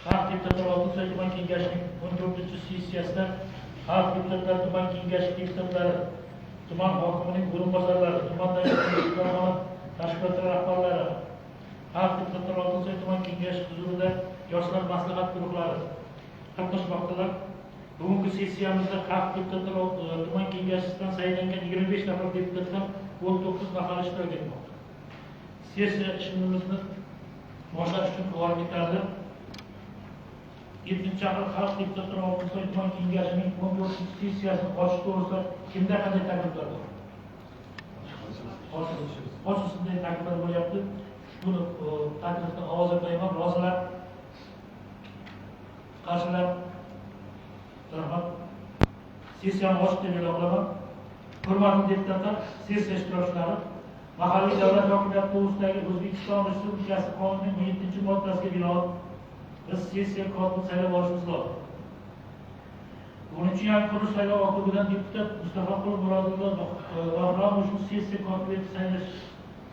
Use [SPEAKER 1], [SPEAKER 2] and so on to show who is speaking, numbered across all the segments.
[SPEAKER 1] Xalq deputatlari Oltinsoy tuman kengashining 14-sessiyasida Xalq deputatlari tuman kengashi deputatlari, tuman hokimining o'rinbosarlari, tumandagi tashkilotlar rahbarlari, Xalq deputatlari Oltinsoy tuman kengashi huzurida yoshlar maslahat guruhlari qatnashmoqdalar. Bugungi sessiyamizda Xalq deputatlari tuman kengashisidan saylangan 25 nafar deputatlar 19 nafar ishtirok etmoqda. Sessiya ishimizni boshlash uchun davom etadi. 7-chaqir Xalq deputatlari Oltinsoy tuman kengashining 14-sessiyasini ochish to'g'risida kimda qanday takliflar bor? Ochiqday takliflar bo'lyapti. Buni taklifni ovozga qo'yaman. Rozilar, qarshilar. Rahmat. Sessiyani ochiq deb e'lon qilaman. Hurmatli deputatlar, sessiya ishtirokchilari, mahalliy davlat hokimiyati to'g'risidagi O'zbekiston Respublikasi qonunining 17-moddasiga binoan biz sessiya kotibini saylab olishimiz lozim. 10 yangi qurilish saylov okrugidan deputat Mustafaqulov Murodullo Bahromovni sessiya kotibi etib saylash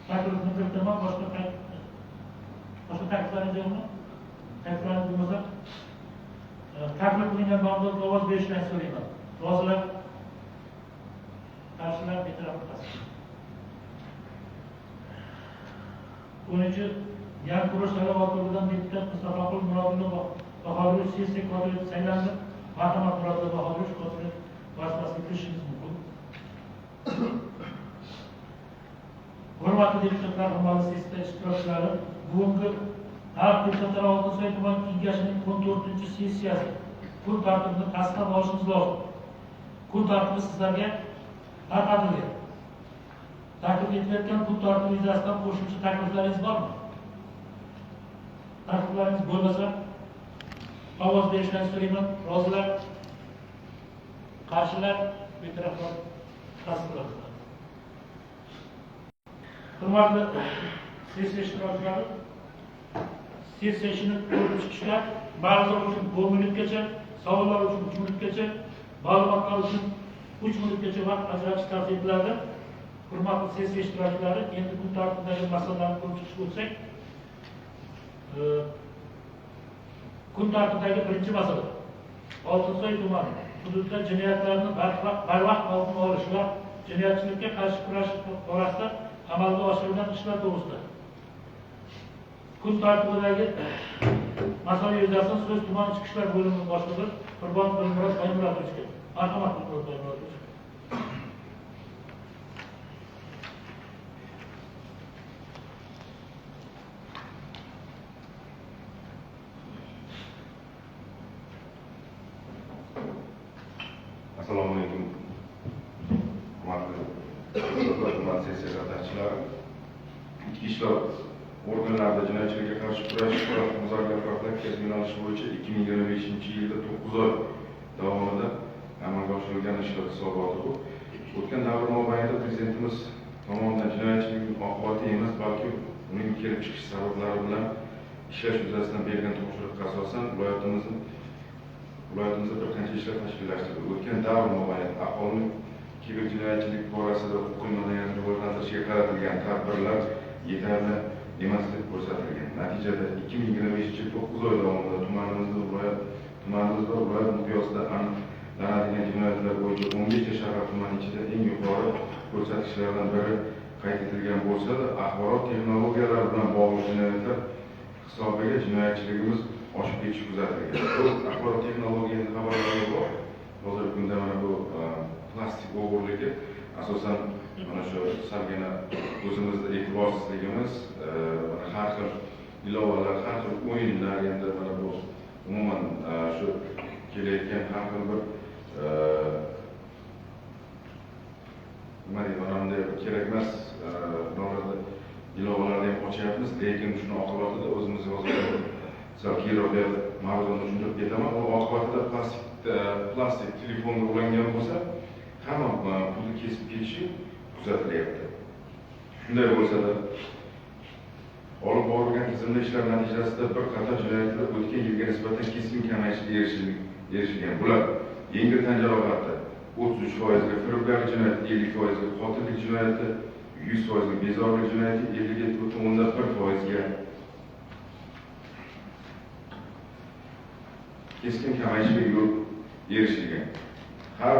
[SPEAKER 1] taklifini kiritaman. Boshqa takliflaringiz yo'qmi? Takliflaringiz bo'lmasa taklif qilingan nomzod ovoz berishlarini so'rayman. Rozilar, qarshilar, betaraf o'tasiz. 10 yangi qurilish saylov okrugidan deputat Mustafaqulov Murodullo Bahromovni sessiya kotibi etib saylandi. Marhamat, Murodullo Bahromovich kotibi vazifasiga kirishingiz mumkin. Hurmatli deputatlar, hurmatli sessiya ishtirokchilari, bugungi Xalq deputatlari Oltinsoy tuman kengashining 14-sessiyasi kun tartibini tasdiqlab olishimiz lozim. Kun tartibi sizlarga tarqatilgan. Taklif etilayotgan kun tartibi yuzasidan qo'shimcha takliflaringiz bormi? Takliflaringiz bo'lmasa ovoz berishlarini so'rayman. Rozilar, qarshilar, betaraflar tasdiqlanadi. Hurmatli sessiya ishtirokchilari, sessiya ishini ko'rib chiqishlar ba'zilar uchun 10 minutgacha, savollar uchun 3 minutgacha, ma'lumotlar uchun 3 minutgacha vaqt ajratish tavsiya etiladi. Hurmatli sessiya ishtirokchilari, endi kun tartibidagi masalalarni ko'rib chiqish bo'lsak, kun tartibidagi birinchi masala Oltinsoy tumani hududida jinoyatlarni barvaqt oldini olish va jinoyatchilikka qarshi kurash borasida amalga oshirilgan ishlar to'g'risida. Kun tartibidagi masala yuzasidan so'z tuman ichki ishlar bo'limi boshlig'i Qurbonov Dilmurod Baymuradovichga. Marhamat, Dilmurod Baymuradovich.
[SPEAKER 2] Assalomu alaykum. Hurmatli sessiya qatnashchilari. Ichki ishlar organlarida jinoyatchilikka qarshi kurash muzokaralar keskin yo'nalishi bo'yicha 2025-yilda 9 oy davomida amalga oshirilgan ishlar hisoboti bu. O'tgan davr mobaynida prezidentimiz tomonidan jinoyatchilikning oqibati emas, balki uning kelib chiqish sabablari bilan ishlash yuzasidan bergan topshiriqqa asosan viloyatimizda bir qancha ishlar tashkillashtirildi. O'tgan davr mobaynida aholining kiberjinoyatchilik borasida huquqiy madaniyatni rivojlantirishga qaratilgan tadbirlar yetarli emasligi ko'rsatilgan. Natijada 2025-yil 9 oy davomida tumanimizda viloyat miqyosida aniqlanadigan jinoyatlar bo'yicha 15 shahar tumani ichida eng yuqori ko'rsatkichlardan biri qayd etilgan bo'lsa-da, axborot texnologiyalari bilan bog'liq jinoyatlar hisobiga jinoyatchiligimiz oshib ketishi kuzatilgan. Bu axborot texnologiyasi xabarlari bor. Hozirgi kunda mana bu plastik o'g'irligi asosan mana shu salgina o'zimizda e'tiborsizligimiz, har xil ilovalar, har xil o'yinlar, endi mana bu umuman shu kelayotgan har xil bir nima deyman, kerak emas ilovalarni ham ochyapmiz, lekin shuni oqibatida o'zimiz sal keyinroq mavzuni tushuntirib ketaman. U oqibatida plastik telefonga ulangan bo'lsa, hamma pulni kesib ketishi kuzatilyapti. Shunday bo'lsa-da, olib borilgan tizimli ishlar natijasida bir qator jinoyatlar o'tgan yilga nisbatan keskin kamayishga erishilgan. Bular yengil tan jarohati 33%, firibgarlik jinoyati 50%, qotillik jinoyati 100%, bezorilik jinoyati 57.1%. keskin kamayishiga yo'l erishilgan. Har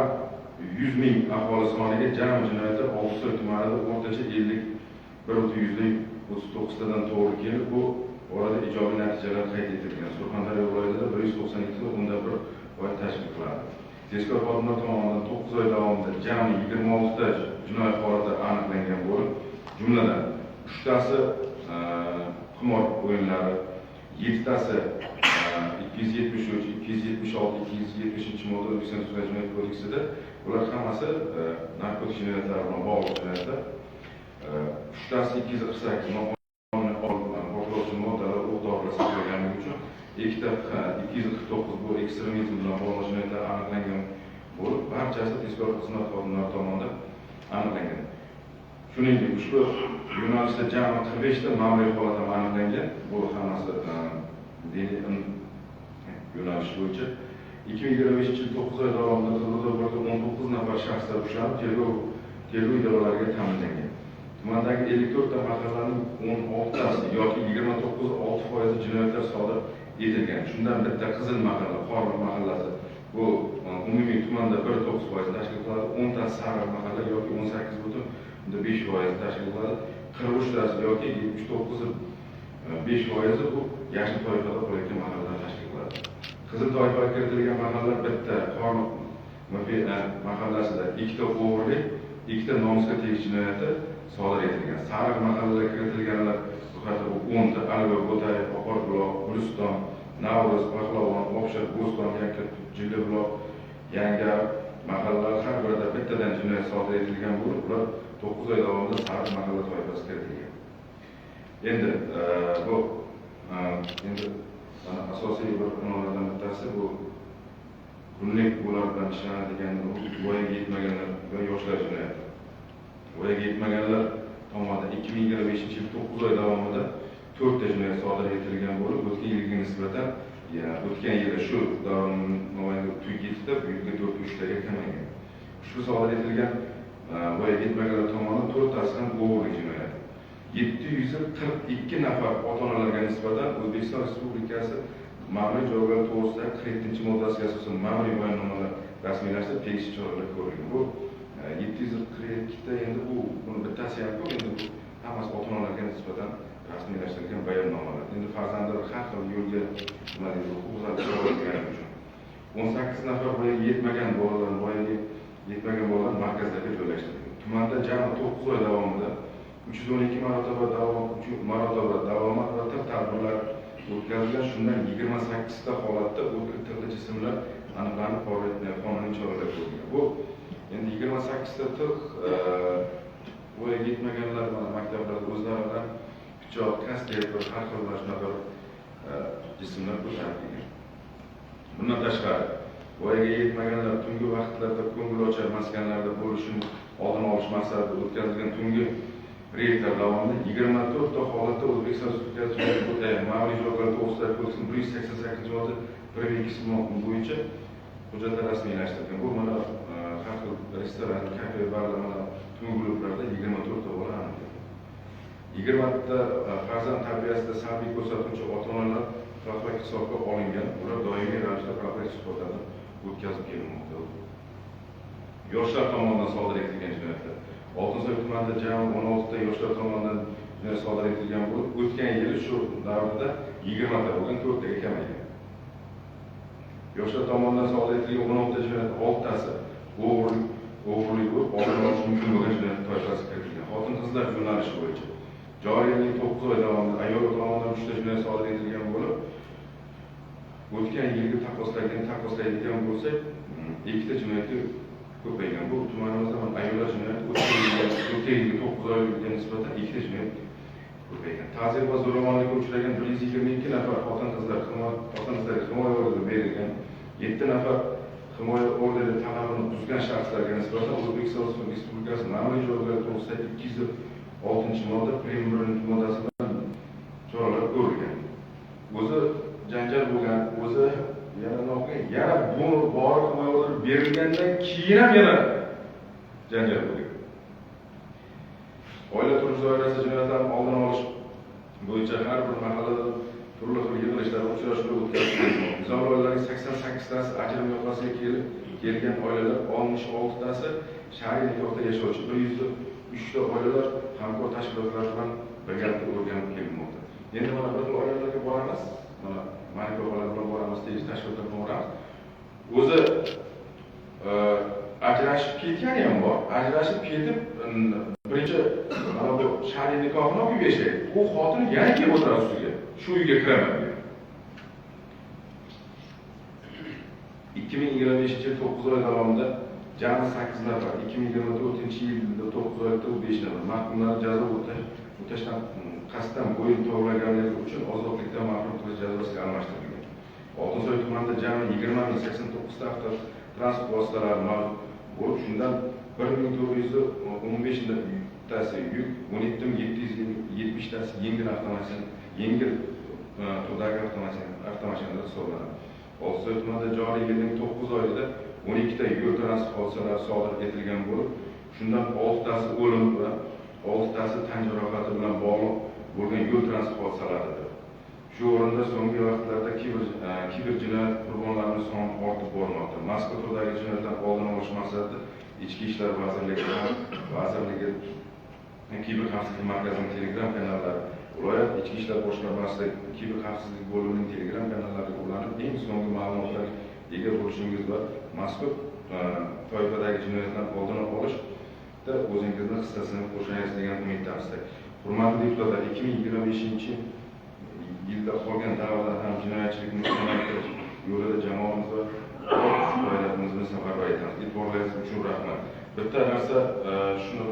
[SPEAKER 2] 100 ming aholi soniga jami jinoyatlar Oltisoy tumanida o'rtacha 51.39 tadan to'g'ri kelib, bu orada ijobiy natijalar qayd etilgan. Surxondaryo viloyatida 192 da 1.1% tashkil qiladi. Tezkor xodimlar tomonidan 9 oy davomida jami 26 ta jinoyat holati aniqlangan bo'lib, jumladan 3 tasi qimor o'yinlari, 7 tasi 273, 276, 270-model O'zbekiston Sudlari jinoyat kodeksida bular hammasi narkotik jinoyatlar bilan bog'liq jinoyatlar. 3 tasi 248 portlovchi moddalar o'q-dorilar saqlaganligi uchun, 2 ta 249 bu ekstremizm bilan bog'liq jinoyatlar aniqlangan bo'lib, barchasi tezkor xizmat xodimlari tomonidan aniqlangan. Shuningdek, ushbu yo'nalishda jami 45 ta ma'muriy holat ham aniqlangan. Bu hammasi diniy yo'nalish bo'yicha 2025-yil 9 oy davomida Qizilorda 19 nafar shaxslar ushlanib, tergov idoralariga ta'minlangan. Tumandagi 54 ta mahallaning 16 tasi yoki 29.6% jinoyatlar sodir etilgan. Shundan bitta Qizil mahalla, Qorliq mahallasi bu umumiy tumanda 1.9% tashkil qiladi. 10 ta Sariq mahalla yoki 18.5% tashkil qiladi. 43 tasi yoki 79.5% bu yashil toifada qo'yilgan mahallalar tashkil qiladi. Qizil toifaga kiritilgan mahallalar bitta Qorliq mahallasida 2 ta o'g'irlik, 2 ta nomusga tegish jinoyati sodir etilgan. Sariq mahallaga kiritilganlar bu haqda 10 ta Alva, Bo'tayev, Oqarbuloq, Guliston, Navro'z, Pahlavon, Oqshar, Bo'ston, Yakka, Jillibuloq, Yangar mahallalar har birida bittadan jinoyat sodir etilgan bo'lib, ular 9 oy davomida Sariq mahalla toifasiga kiritilgan. Endi bu mana asosiy bir qonunlardan bittasi bu kunlik ular bilan ishlanadigan voyaga yetmaganlar va yoshlar jinoyati. Voyaga yetmaganlar tomonidan 2025-yil 9 oy davomida 4 ta jinoyat sodir etilgan bo'lib, o'tgan yilga nisbatan, o'tgan yili shu davr mobaynida 7 ta, bu yilga 4 taga kamaygan. Shu sodir etilgan voyaga yetmaganlar tomonidan 4 tasi ham o'g'irlik jinoyati. 742 nafar ota-onalarga nisbatan O'zbekiston Respublikasi ma'muriy javobgarlik to'g'risidagi 47-moddasiga asosan ma'muriy bayonnomalar rasmiylashtirib tegishli choralar ko'rilgan. Bu 742 ta endi buni bittasi ham yo'q, endi bu hammasi ota-onalarga nisbatan rasmiylashtirilgan bayonnomalar. Endi farzandlar har xil yo'lga nima deydi, huquqlar chiqarilgani uchun 18 nafar voyaga yetmagan bolalar markazlarga joylashtirilgan. Tumanda jami 9 oy davomida 312 marotaba davomat va tadbirlar o'tkazilgan. Shundan 28 ta holatda o'tkir tig'li jismlar aniqlanib, qonuniy choralar ko'rilgan. Bu endi 28 ta tig' voyaga yetmaganlar maktablarda o'zlaridan pichoq, kasker va har xil shunaqa jismlar ko'rsatilgan. Bundan tashqari voyaga yetmaganlar tungi vaqtlarda ko'ngilochar maskanlarda bo'lishini oldini olish maqsadida o'tkazilgan tungi reydlar davomida 24 ta holatda O'zbekiston Respublikasi ma'muriy javobgarlik to'g'risidagi kodeksning 188-modda 1.2 bo'yicha hujjatlar rasmiylashtirilgan. Bu mana har xil restoran, kafe, barlar, mana tungi klublarda 24 ta bola aniqlangan. 20 ta farzand tarbiyasida salbiy ko'rsatuvchi ota-onalar profilak hisobga olingan. Ular doimiy ravishda profilak suhbatlarni o'tkazib kelinmoqda. Yoshlar tomonidan sodir etilgan jinoyatlar. Oltinsoy tumanida jami 16 ta yoshlar tomonidan jinoyat sodir etilgan bo'lib, o'tgan yili shu davrda 20 ta bo'lgan, 4 taga kamaygan. Yoshlar tomonidan sodir etilgan 16 ta jinoyat 6 tasi o'g'irlik bo'lib, oldini olish mumkin bo'lgan jinoyat toifasiga kiritilgan. Xotin-qizlar yo'nalishi bo'yicha joriy yilning 9 oy davomida ayol tomonidan 3 ta jinoyat sodir etilgan bo'lib, o'tgan yilga taqqoslaydigan bo'lsak, 2 ta jinoyatga ko'paygan. Bu tumanimizda ham ayollar jinoyati o'tgan yilga 9 oyga nisbatan 2 ta jinoyat ko'paygan. Ta'zir va zo'ravonlikka uchragan 122 nafar xotin-qizlarga himoya orderi berilgan. 7 nafar himoya orderi talabini buzgan shaxslarga nisbatan O'zbekiston Respublikasi ma'muriy javobgarlik to'g'risidagi 206-modda prim 1-moddasi bilan choralar ko'rilgan. O'zi janjal bo'lgan, o'zi yana bu bor himoya orderi berilgandan keyin ham yana janjal bo'lgan. Oila turmush doirasida jinoyatlarni oldini olish bo'yicha har bir mahallada turli xil yig'ilishlar, uchrashuvlar o'tkazilmoqda. Nizom loyihalarining 8tasi ajrim yoqasiga kelgan oilalar, 66tasi shar'iy nikohda yashovchi, 103 ta oilalar hamkor tashkilotlar bilan birgalikda o'rganib kelinmoqda. Endi mana bir oilalarga boramiz, mana Malika opa bilan boramiz, tegishli tashkilotlar bilan boramiz. O'zi ajrashib ketgan ham bor, ajrashib ketib birinchi mana bu shar'iy nikohni olib yashaydi. U xotin yana kelib o'tiradi ustiga, shu uyga kiraman degan. 2025-yil 9 oy davomida jami 8 nafar, 2024-yilda 9 oyda 5 nafar mahkumlar jazo o'tashdan qasddan bo'yin tovlaganligi uchun ozodlikdan mahrum qilish jazosiga almashtirilgan. Oltinsoy tumanida jami 20.089 ta transport vositalari mavjud bo'lib, shundan 1.415 tasi yuk, 17.770 tasi yengil turdagi avtomashinalar hisoblanadi. Oltinsoy tumanida joriy yilning 9 oyida 12 ta yo'l transport hodisalari sodir etilgan bo'lib, shundan 6 tasi o'lim va 6 tasi tan jarohati bilan bog'liq bo'lgan yo'l transport hodisalaridir. Shu o'rinda so'nggi vaqtlarda kiber jinoyat qurbonlarining soni ortib bormoqda. Mazkur turdagi jinoyatlar oldini olish maqsadida Ichki ishlar vazirligi kiber xavfsizlik markazining Telegram kanallari, viloyat ichki ishlar boshqarmasidagi kiber xavfsizlik bo'limining Telegram kanallariga ulanib, eng so'nggi ma'lumotlarga ega bo'lishingiz va mazkur toifadagi jinoyatlarni oldini olishda o'zingizni hissasini qo'shasiz degan umiddamiz. Hurmatli deputatlar, 2025-yilda qolgan davrda ham jinoyatchilikni kamaytirish yo'lida jamoamiz va g'oyatimizni safarbar etamiz. E'tiborlaringiz uchun rahmat. Bitta narsa, shuni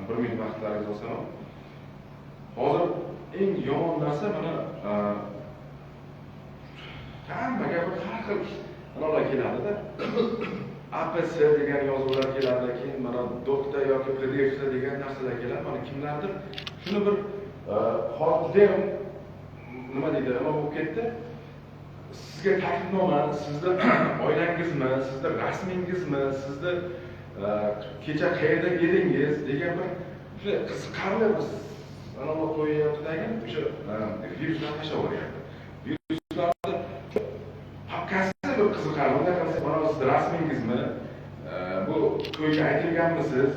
[SPEAKER 2] bir minut vaqtlaringizni olsam, hozir eng yomon narsa mana hammaga bir har xil analar keladi-da. APS degan yozuvlar keladi, keyin mana doktor yoki PDF degan narsalar keladi. Mana kimlardir shuni bir hozir nima deydi, nima bo'lib ketdi? Sizga taklifnoma, sizda oilangizmi, sizda rasmingizmi, sizda kecha qayerda edingiz degan bir o'sha qiziqarli biz analar qo'yyapti-dagi o'sha viruslar tashlab o'tyapti. Viruslarni papkasi bir qiziqarli. Unday qilsa, mana siz rasmingizmi, bu to'yga aytilganmisiz?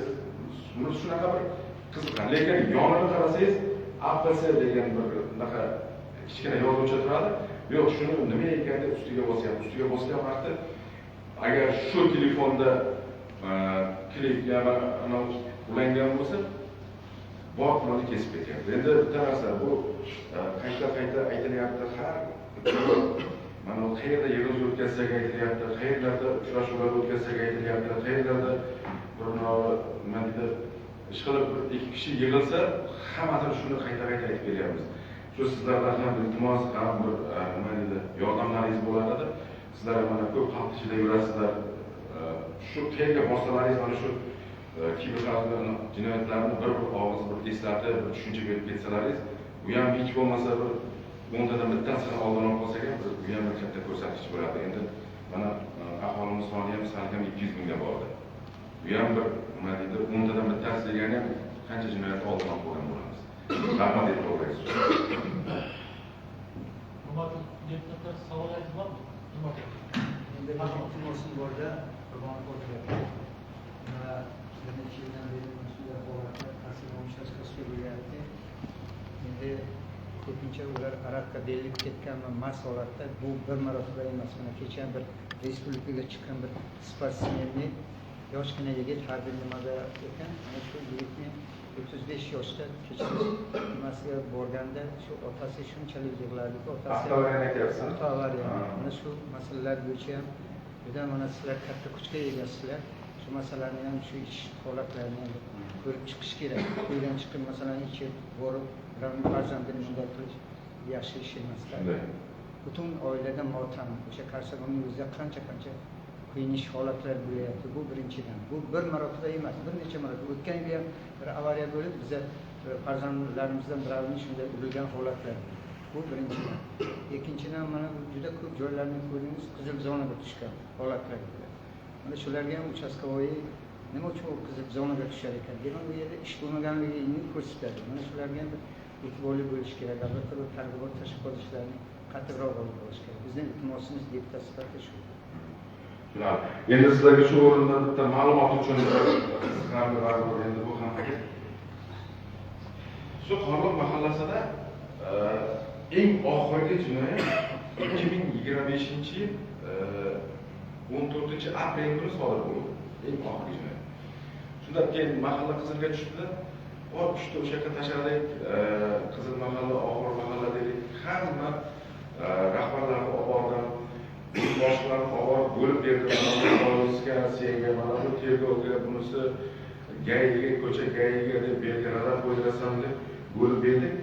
[SPEAKER 2] Buni shunaqa bir qiziqarli. Lekin yonini qarasangiz, APS degan bir unaqa kichkina yozuvcha turadi. Yo'q, shuni nima ekan deb ustiga bosyapti. Ustiga bosgan vaqtda agar shu telefonda klip yana ulangan bo'lsa, bot bilan kesib ketyapti. Endi bitta narsa, bu qayta aytilyapti, har mana qayerda yig'ilish o'tkazsak aytilyapti, qayerlarda uchrashuvlar o'tkazsak aytilyapti, qayerlarda bir nima deydi, ishqilib ikki kishi yig'ilsa, hammasini shuni qayta aytib kelyapmiz. Shu sizlardan ham iltimos, ham bir nima deydi, yordamlaringiz bo'ladi. Sizlar mana ko'p xalq ichida yurasizlar. Shu qayerga borsalaringiz mana shu kiber jinoyatlarni bir og'iz bir eslatib, bir tushuncha berib ketsalaringiz, bu ham hech bo'lmasa bir 10 tadan bittasini oldin olib qolsak ham, bu ham bir katta ko'rsatkich bo'ladi. Endi mana aholimiz soni ham salkam 200 mingga bordi. Bu ham bir nima deydi, 10 tadan bittasi degani ham qancha jinoyatni oldin olib qo'ygan bo'lamiz. Rahmat deb qo'yasiz.
[SPEAKER 1] Hurmatli deputatlar, savollaringiz bormi?
[SPEAKER 3] Endi iltimosimiz borda qurbon bo'ldi. Va necha yildan beri shunday holatlar ta'sir o'tkazishga so'rayapti. Endi ko'pincha ular araqqa berilib ketgan va mast holatda bu bir marotaba emas. Mana kecha bir respublikaga chiqqan bir sportsmenni yoshgina yigit harbiy nimada ekan, ana shu yigitni 35 yoshda kechasi nimasiga borganda shu otasi shunchalik yig'lardi, otasi avariya. Mana shu masalalar bo'yicha ham juda mana sizlar katta kuchga egasizlar. Shu masalalarni ham shu ish holatlarini ham ko'rib chiqish kerak. To'ydan chiqib masalan ichib borib, birovning farzandini bunday qilish yaxshi ish emas. Butun oilada motam, o'sha qarsamning o'zida qancha qiyinish holatlar bo'lyapti. Bu birinchidan. Bu bir marotaba emas, bir necha marotaba. O'tgan yil ham bir avariya bo'lib, biza farzandlarimizdan birining shunday urilgan holatlar. Bu birinchidan. Ikkinchidan mana juda ko'p joylarni ko'rdingiz, qizil zonaga tushgan holatlar. Mana shularga ham uchastkavoy nima uchun u qizil zonaga tushar ekan? Demak, bu yerda ish bo'lmaganligini ko'rsatadi. Mana shularga ham e'tiborli bo'lish kerak. Albatta bu targ'ibot tashkilotlarning qattiqroq olib borish kerak. Bizning iltimosimiz deputat sifatida shu.
[SPEAKER 2] Endi sizlarga shu o'rinda bitta ma'lumot uchun endi bu ham paket. Shu Qorliq mahallasida eng oxirgi jinoyat 2025-yil 14-aprel kuni sodir bo'ldi. Eng oxirgi jinoyat. Shundan keyin mahalla Qizilga tushdi. O'shda o'sha yerga tashladik, Qizil mahalla, Oxir mahalla dedik. Hamma rahbarlarni olib bordim. Boshqalarni olib bo'lib berdim. Politsga, senga mana bu tergovga, bunisi gayiga, ko'cha gayiga deb belgilardan qo'ydirasan deb bo'lib berdik.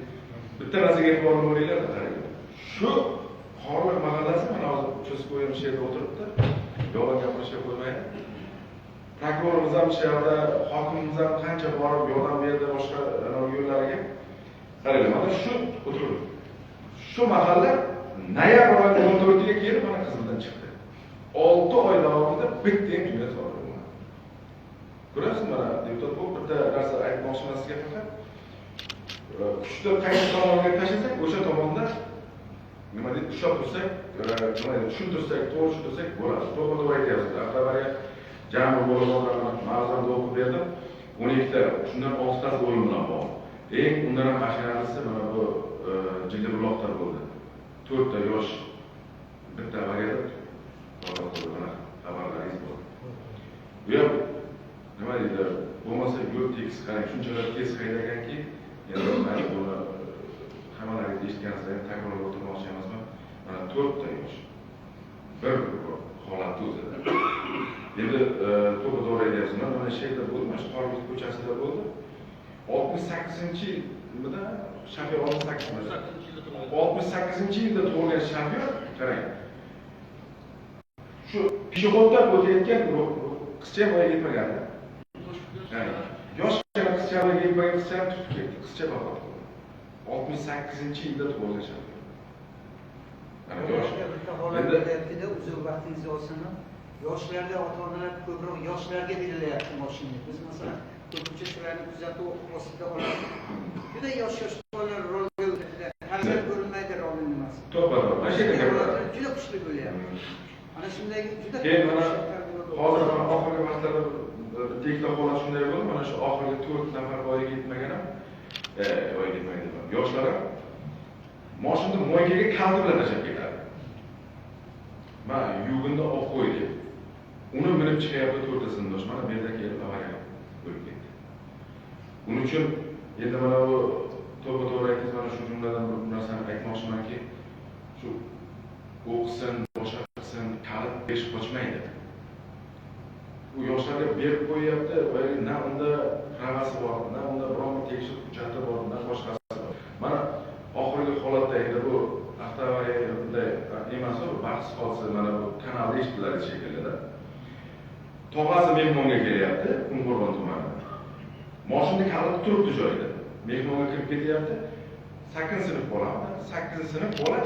[SPEAKER 2] Bitta narsaga e'tibor beringlar, qarang. Shu Qorliq mahallasi mana hozir Cho'sko'yim shu yerda o'tiribdi. Yolg'on gapirishga qo'ymaydi. Prokurorimiz ham shu yerda, hokimimiz ham qancha borib yordam berdi boshqa yo'llariga. Qaranglar, mana shu o'tirib. Shu mahalla noyabr oyining 14-ga kelib mana Qizildan chiqdi. 6 oy davomida bitta ham jinoyat sodir bo'lmadi. Ko'rasiz, mana deputat bu bitta narsa aytmoqchi emas sizga faqat. Kuchni qaysi tomonga tashlasak, o'sha tomonda nima deb ushlab tursak, nima deb tushuntirsak, to'g'ri tushuntirsak bo'ladi. To'g'ri aytyapsiz. Avvalgi jami bo'lganlarni ma'lumotni o'qib berdim. 12 ta, shundan 6 tasi o'lim bilan bog'liq. Eng undan ham ashyanasi mana bu Jildibuloqlar bo'ldi. 4 ta yosh bitta variant xabarlaringiz bor. Bu ham nima deydi? Bo'lmasa yo'l tekis qarang, shunchalar tez haydaganki, endi men buni hammalaringiz eshitganingizdek takrorlab o'tirmoqchi emasman. Mana 4 ta yosh. Bir holatda o'zida. Endi to'g'ri aytyapsiz. Mana shu yerda bo'ldi, mana shu Qorliq ko'chasida bo'ldi. 68-yilda shofyor 68-yilda tug'ilgan shofyor, qarang. Shu peshobdan o'tayotgan qizcha voyaga yetmagan. Yoshgina qizcha voyaga yetmagan qizchani tutib ketdi. Qizcha vafot qildi. 68-yilda tug'ilgan shofyor.
[SPEAKER 3] Bitta holat bo'lyapti-da, uzr vaqtingizni olsin. Yoshlarga ota-onalar ko'proq yoshlarga berilyapti mashina. Biz masalan ko'pincha shularni kuzatuv ostida olamiz. Juda yosh bolalar rolga harakat ko'rinmaydi rolni nimasi.
[SPEAKER 2] To'g'ri, mana shu yerda
[SPEAKER 3] juda kuchli bo'lyapti. Ana shunday juda
[SPEAKER 2] keyin mana hozir mana oxirgi vaqtlarda bitta holat shunday bo'ldi. Mana shu oxirgi 4 nafar voyaga yetmagan ham voyaga yetmagan yoshlar mashinani mo'ykaga kalti bilan tashlab ketadi. Mana yuvinda olib qo'ydi. Uni minib chiqyapti 4 ta sindosh. Mana bu yerda kelib avariya bo'lib ketdi. Uning uchun endi mana bu to'g'ri aytasiz, mana shu jumladan bir narsani aytmoqchimanki, shu o'qisin, boshqa qilsin, kalit berish qochmaydi. U yoshlarga berib qo'yyapti va na unda pravasi bor, na unda biron bir tegishli hujjati bor, na boshqasi bor. Mana oxirgi holatda endi bu avtoavariya bunday emas, bu bahs hodisa mana bu kanalda eshitilar shekilli. Tog'asi mehmonga kelyapti, Qumqo'rg'on tumanida. Mashina kaliti turibdi joyida. Mehmonga kirib ketyapti. 8-sinf bola, 8-sinf bola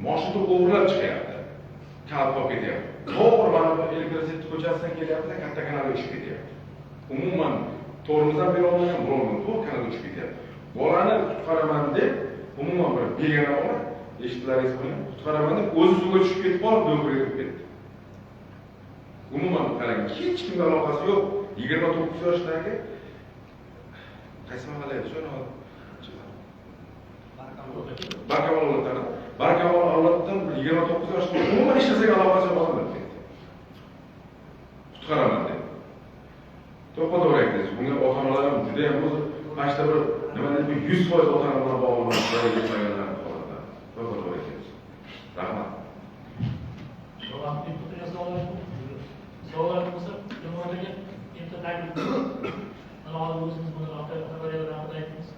[SPEAKER 2] mashina o'g'irlab chiqyapti. Kalit olib ketyapti. To'g'ri mana bu elektroseti ko'chasidan kelyapti, katta kanalga tushib ketyapti. Umuman to'g'rimizdan beri olmagan bo'lgan, to'g'ri kanalga tushib ketyapti. Bolani qutqaraman deb umuman bir begona bola, eshitlaringiz bilan qutqaraman deb o'zi suvga tushib ketib qolib, do'ngga kirib ketdi. Umuman qarang, hech kimga aloqasi yo'q. 29 yoshdagi qaysi mahalla edi? Barkamol avloddan. Barkamol avloddan 29 yoshli umuman hech narsaga aloqasi yo'q odam ketdi. Qutqaraman deb. To'g'ri aytdingiz. Bunga ota-onalar ham juda ham o'zi pashta bir nima deb 100% ota-ona bilan bog'lanib ketmaganlar holatda. To'g'ri aytdingiz. Rahmat.
[SPEAKER 1] Savol bo'lsa, nimaga endi taklif mana hozir o'zimiz buni xabarlar haqida aytamiz.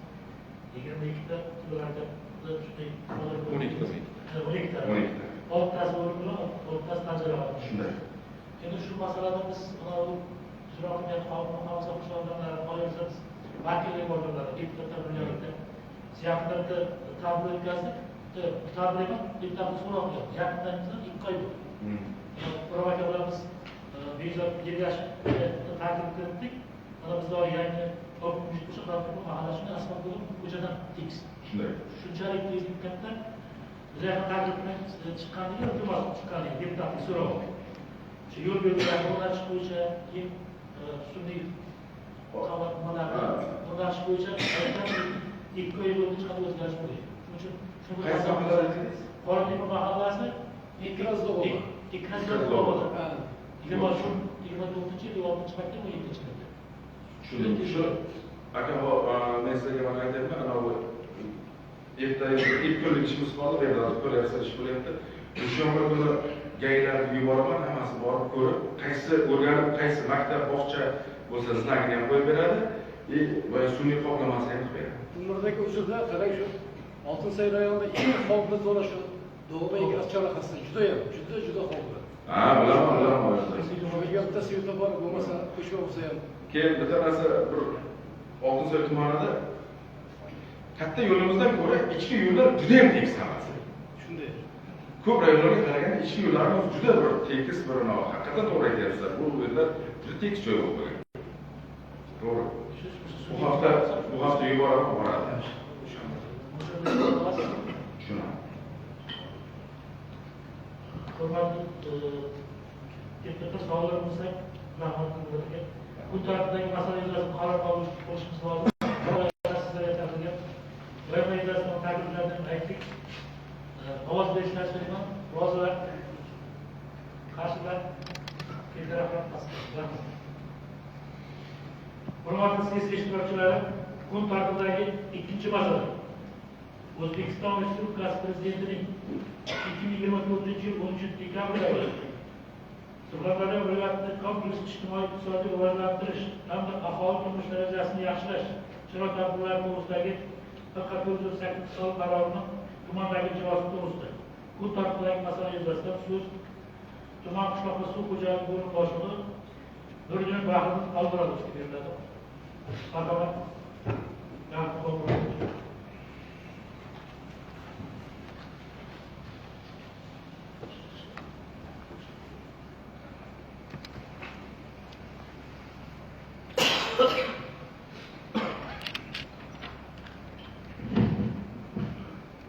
[SPEAKER 1] 22 ta ularda shunday 12 ta. 6tasi o'rin bilan 6tasi tajriba.
[SPEAKER 2] Shunday.
[SPEAKER 1] Endi shu masalada biz mana bu ijroqiyat xalqaro qishloqlarga qo'yamiz. Vakillik organlari, deputatlar birgalikda siyosatda qabul o'tkazdik. Qabul deputatlar so'roq qildi. Yaqindan 2 oy bo'ldi. Provokatorlarimiz Bezak Yergash taklif qildik. Mana bizda yangi mahallashini asfalt bo'lib ko'chadan tekis.
[SPEAKER 2] Shunday.
[SPEAKER 1] Shunchalik tezlik katta Bize taklifden çıkan değil, iltimas çıkan değil, deputatlık soruyor. Şu yol belgeler bunlar çıkıyorsa, kim sunni kavatmalar, bunlar çıkıyorsa, ilk köy yolu çıkan özgürlüğü oluyor. Çünkü
[SPEAKER 2] Qaysi mahallar dediniz?
[SPEAKER 1] Qoratepa mahallasi İkrazda olmadı. 24-yil 6 marta bu 7 chiqadi.
[SPEAKER 2] Shu aka bu men sizlarga mana aytyapman, ana bu ertaga ilk kunlik ishimiz qoldi, bu yerda ko'ryapsiz ish bo'lyapti. Dushanba kuni gaylarni yuboraman, hammasi borib ko'rib, qaysi o'rganib, qaysi maktab, bog'cha bo'lsa znakini ham qo'yib beradi, va sun'iy qoplamasini ham qilib beradi.
[SPEAKER 4] Buradaki usulda qarang shu Oltinsoy rayonida eng hovli zona shu Doğma İkraz Çaraqası'nın juda hovli.
[SPEAKER 2] Ha, bilaman.
[SPEAKER 4] Yo'lda suyuqda bor bo'lmasa, ko'chma bo'lsa ham.
[SPEAKER 2] Keyin bitta narsa bir Oltinsoy tumanida katta yo'limizdan ko'ra ichki yo'llar juda ham tekis hammasi.
[SPEAKER 4] Shunday.
[SPEAKER 2] Ko'p rayonlarga qaraganda ichki yo'llarimiz juda bir tekis, bir haqiqatan to'g'ri aytyapsizlar. Bu yerlar juda tekis joy bo'lib qolgan. To'g'ri. Bu hafta yuborib boradi. Shuni.
[SPEAKER 1] Hurmatli deputat savollarimizga rahmat bildirdik. Bu tarafdagi masala yuzasidan qaror qilishimiz lozim. Sizlar aytadigan loyiha yuzasidan takliflarni aytdik. Ovoz berishlar so'rayman. Rozilar, qarshilar, rahmat pastga. Hurmatli sessiya ishtirokchilari, kun tartibidagi ikkinchi masala. O'zbekiston Respublikasi Prezidentining 2024-yil 13-dekabrdagi Surxondaryo viloyatida kompleks ijtimoiy-iqtisodiy rivojlantirish hamda aholi turmush darajasini yaxshilash chora-tadbirlari to'g'risidagi 1408 son qarorini tumandagi ijrosi to'g'risida kun tartibidagi masala yuzasidan so'z tuman qishloq va suv xo'jaligi bo'limi boshlig'i Nuriddin Bahriddin Almurodovga beriladi. Marhamat.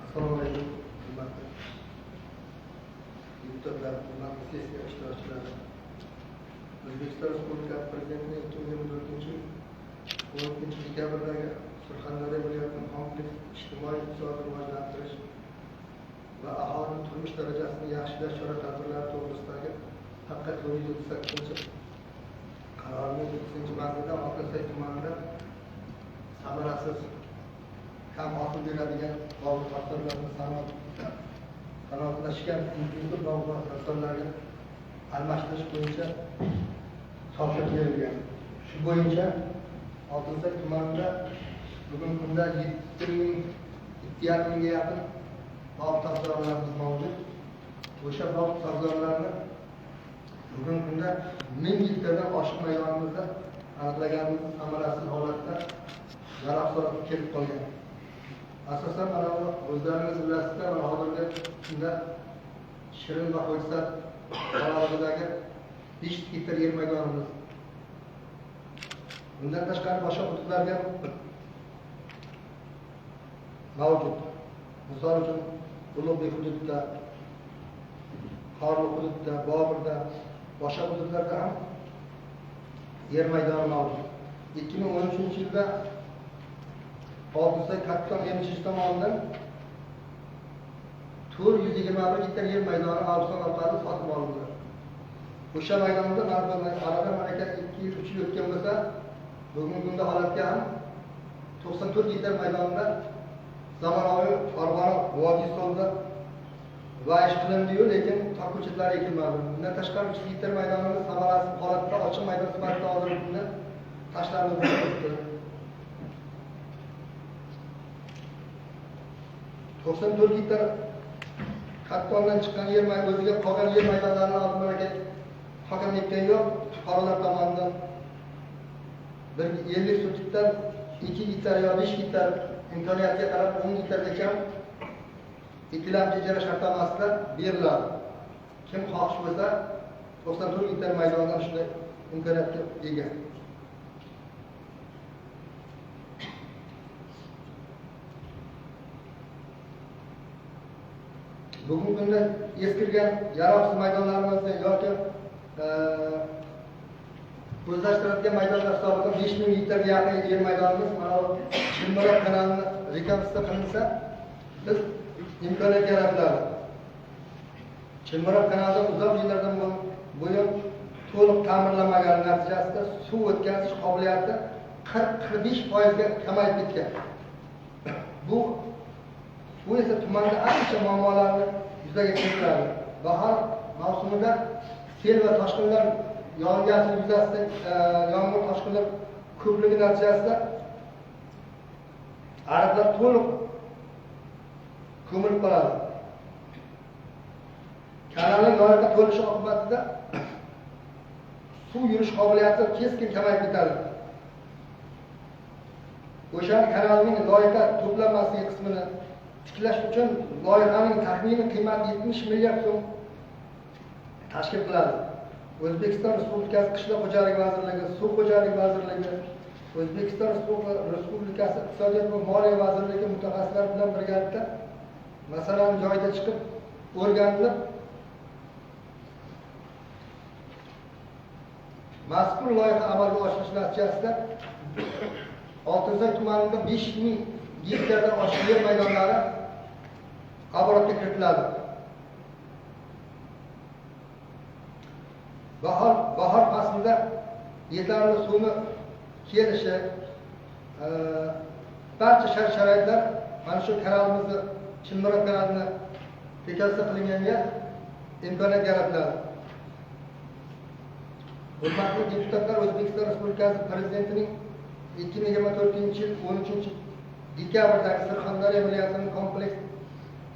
[SPEAKER 3] Assalomu alaykum, hurmatli deputatlar, hurmatli sessiya ishtirokchilari. O'zbekiston Respublikasi Prezidentining 2024-yil 12-dekabrdagi Surxondaryo viloyatining kompleks ijtimoiy-iqtisodiy rivojlantirish va aholining turmush darajasini yaxshilash chora-tadbirlari to'g'risidagi faqat 178 qarorining 7-maddada Oltinsoy tumanida samarasiz kam hosil beradigan bog' mahsulotlarini sanoatlashgan intensiv bog' mahsulotlarga almashtirish bo'yicha topshiriq berilgan. Shu bo'yicha Oltinsoy tumanida bugungi kunda 7,5 mingga yaqin bog' topshiriqlarimiz mavjud. O'sha bog' topshiriqlarini bugungi kunda 1000 gektardan oshiq maydonimizda aniqlaganimiz samarasiz holatda daraxtzor kelib qolgan. Asosan mana bu o'zlaringiz bilasizlar, hozirgi kunda Shirin va Qo'ysat orolidagi 5 gektar yer maydonimiz. Bundan tashqari boshqa hududlarga mavjud. Misol uchun Ulug'bek hududida, Qorli hududida, Boburda, boshqa hududlarda ham yer maydoni mavjud. 2013-yilda Oltinsoy Katton MCH tomonidan 421 gektar yer maydoni auksion orqali sotib olindi. O'sha maydonda aradan malaka 2-3 yil o'tgan bo'lsa, bugungi kunda holatga ham 94 gektar maydonda zamonaviy Farg'ona vodiy usulida va ish qilindi-yu, lekin tok ko'chatlari ekilmadi. Bundan tashqari 3 gektar maydonimiz samarasiz holatda ochiq maydon sifatida hozirgi kunda tashlanib turibdi. 94 gektar Kattondan chiqqan yer o'ziga qolgan yer maydonlarini oldimlarga hokimlikdan yo'q, fuqarolar tomonidan bir 50 sotixdan 2 gektar yo 5 gektar imkoniyatga qarab 10 gektargacha ikkilamchi ijara shartnomasida beriladi. Kim xohish bo'lsa 94 gektar maydondan shunday imkoniyatga ega. bugungi kunda eskirgan yaroqsiz maydonlarimizni yoki o'zlashtirilgan maydonlar hisobiga 5000 gektarga yaqin yer maydonimiz mana bu Chimbaroq kanalini rekonstruksiya qilinsa, biz imkoniyat yaratiladi. Chimbaroq kanalida uzoq yillardan buyon to'liq ta'mirlanmagan natijasida suv o'tkazish qobiliyati 40-45% ga kamayib ketgan. Bu esa tumanda ancha muammolarni yuzaga keltiradi. Bahor mavsumida sel va toshqinlar yog'ingarchilik yuzasidan yomg'ir toshqinlar ko'pligi natijasida ariqlar to'liq ko'milib qoladi. Kanalning loyiqa to'lishi oqibatida suv yurish qobiliyati keskin kamayib ketadi. O'sha kanalning loyiqa to'planmasi qismini tiklash uchun loyihaning taxminiy qiymati 70 milliard so'm tashkil qiladi. O'zbekiston Respublikasi Qishloq xo'jaligi vazirligi, Suv xo'jaligi vazirligi, O'zbekiston Respublikasi Iqtisodiyot va Moliya vazirligi mutaxassislari bilan birgalikda masalani joyida chiqib, o'rganilib, mazkur loyiha amalga oshirish natijasida Oltinsoy tumanida 5000 gektardan oshiq yer maydonlari oborotga kiritiladi. Bahor faslida yetarli suvni kelishi, barcha shart-sharoitlar mana shu kanalimizni, Chimbaroq kanalini rekonstruksiya qilinganga imkoniyat yaratiladi. Hurmatli deputatlar, O'zbekiston Respublikasi Prezidentining 2024-yil 13-dekabrdagi Surxondaryo viloyatining kompleks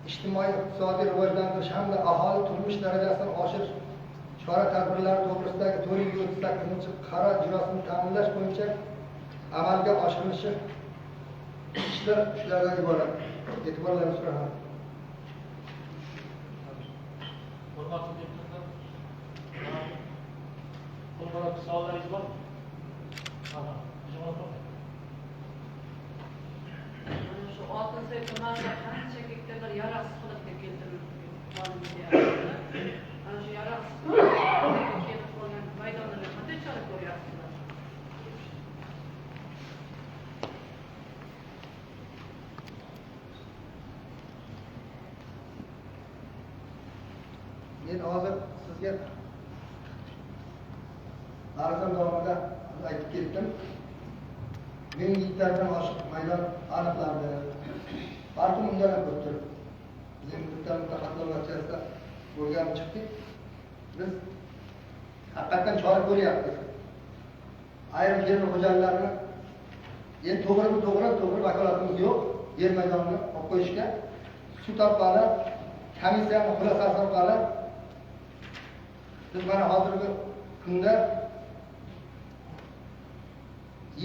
[SPEAKER 3] ijtimoiy-iqtisodiy rivojlantirish hamda aholi turmush darajasini oshirish chora-tadbirlari to'g'risidagi 438-qaror ijrosini ta'minlash bo'yicha amalga oshirilishi ishlar shulardan iborat. E'tiborlaringizni so'raman.
[SPEAKER 1] Hurmatli deputatlar, qo'ng'iroq savollaringiz bor?
[SPEAKER 5] Shu Oltinsoy tumanida qancha gektarlar yaroqsiz holatga keltirilgan. Ana shu yaroqsiz holatga kelib qolgan maydonlarga qanday chora ko'ryapsizlar?
[SPEAKER 3] Men hozir sizga arzon davomida aytib ketdim. 1000 gektardan oshiq maydon aniqlandi. Balkim undan ham ko'pdir. Bizim mutaxassislar natijasida o'rganib chiqdik. Biz haqiqatan chora ko'ryapmiz. Ayrim yer xo'jaliklarini endi to'g'ri vakolatimiz yo'q. Yer maydonini olib qo'yishga shu orqali komissiyaning xulosasi orqali biz mana hozirgi kunda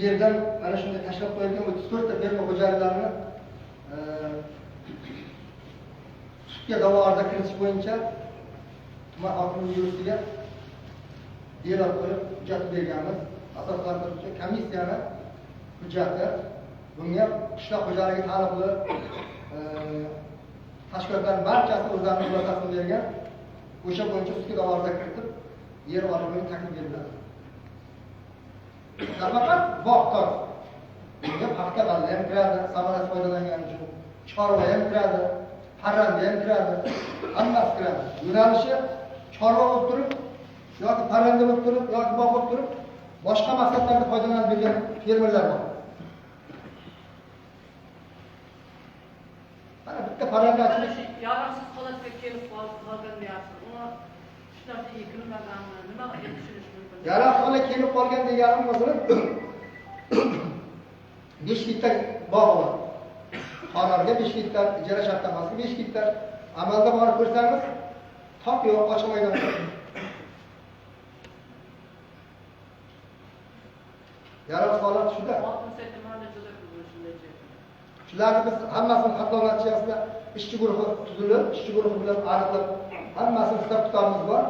[SPEAKER 3] yerdan mana shunday tashlab qo'yilgan 34 ta ferma xo'jaliklarini sudga da'vo arza kiritish bo'yicha tuman hokimi yuritiga e'lon qilib hujjat berganmiz. Asoslantiruvchi komissiyani hujjati bunga qishloq xo'jaligi taalluqli tashkilotlarning barchasi o'zlarining xulosasini bergan. O'sha bo'yicha sudga da'vo arza kiritib yer olishga taklif beriladi. Nafaqat bog'tor, bunga paxta g'alla ham kiradi, samarasi foydalangani uchun, chorva ham kiradi, parranda ham kiradi, hammasi kiradi. Yo'nalishi chorva bo'lib turib, yoki parranda bo'lib turib, yoki bog' bo'lib turib, boshqa maqsadlarda foydalanib bergan fermerlar bor. Mana bitta parrandachilik
[SPEAKER 5] yaroqsiz holatga kelib qolgan deyapsiz. Uni ishlab yekilmaganmi? Nima tushunish mumkin?
[SPEAKER 3] yaroqsiz holatga kelib qolgan deganim masalan 5 gektar bog' bor. Xonarga 5 gektar, ijara shartnomasi 5 gektar. Amalda borib ko'rsangiz, top yo'q, ochiq maydon. Yaroqsiz holat shuda.
[SPEAKER 5] Oltinsoy tumanida juda ko'p shunday.
[SPEAKER 3] Shularni biz hammasini xatlov natijasida ishchi guruhi tuzilib, ishchi guruhi bilan aniqlab, hammasini hisob kitobimiz bor.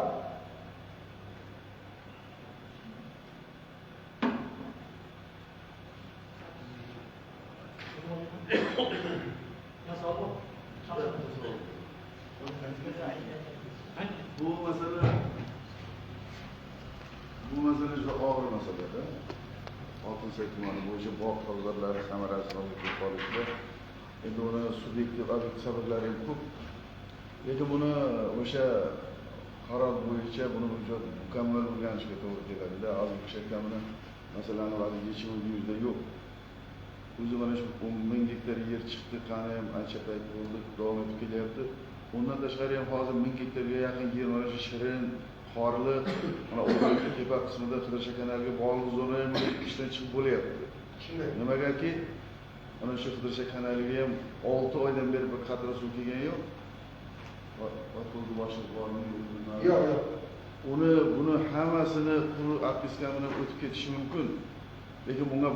[SPEAKER 1] Nasıl oldu?
[SPEAKER 6] masala juda og'ir masalada. Oltinsoy tumani bo'yicha bog' tozalari samarasiz olib qolishda. Endi uni subyektiv obyekt sabablari ham ko'p. Lekin buni o'sha qaror bo'yicha buni mukammal o'rganishga to'g'ri keladi. Hozir o'sha masalani hali yechimi yuzda yo'q. O'zi mana shu 10,000 gektar yer chiqdi, qani ham ancha payt bo'ldi, davom etib kelyapti. Undan tashqari ham hozir 1000 gektarga yaqin yer mana shu Shirin, Qorli, mana O'rmonli tepa qismida Qidircha kanaliga bog'liq zona ham ishdan chiqib bo'lyapti. Nimagaki mana shu Qidircha kanaliga ham 6 oydan beri bir qatra suv kelgani yo'q. Vaqtni boshliq bormi?
[SPEAKER 3] Yo'q.
[SPEAKER 6] Buni hammasini qurib atkiska bilan o'tib ketishi mumkin. Lekin bunga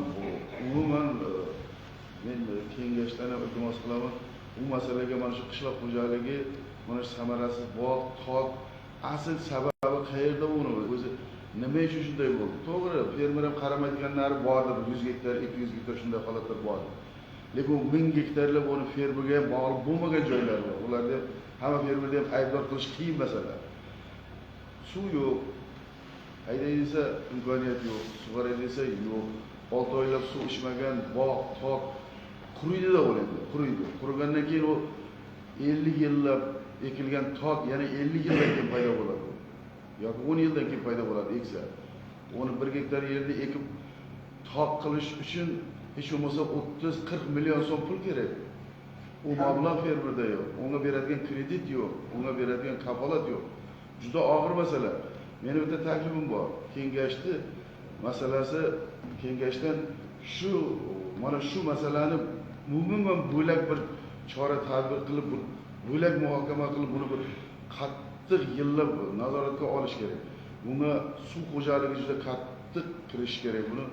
[SPEAKER 6] umuman men kengashdan ham iltimos qilaman. Bu masalaga mana shu qishloq xo'jaligi, mana shu samarasiz bog', tog' asl sababi qayerda uni o'zi nima uchun shunday bo'ldi? To'g'ri, fermer ham qaramaydiganlari bordir, 100 gektar, 200 gektar shunday holatlar bor. Lekin 1000 gektarlab uni fermerga ham bog'liq bo'lmagan joylar bor. Ularda hamma fermerni ham aybdor qilish qiyin masala. Suv yo'q. Hayday desa imkoniyat yo'q, sug'oray desa yo'q. 6 oylab suv ichmagan bog', tog' quriydi-da bo'ladi, quriydi. Qurigandan keyin u 50 yillab ekilgan tog' yana 50 yildan keyin paydo bo'ladi. Yoki 10 yildan keyin paydo bo'ladi eksa. Uni 1 gektar yerni ekib tog' qilish uchun hech bo'lmasa 30-40 million so'm pul kerak. U mablag' fermerda yo'q, unga beradigan kredit yo'q, unga beradigan kafolat yo'q. Juda og'ir masala. Mening bitta taklifim bor. Kengashdi masalasi, kengashdan mana shu masalani umuman bo'lak bir chora tadbir qilib, bo'lak muhokama qilib, buni bir qattiq yillab nazoratga olish kerak. Bunga suv xo'jaligi juda qattiq kirish kerak. Buni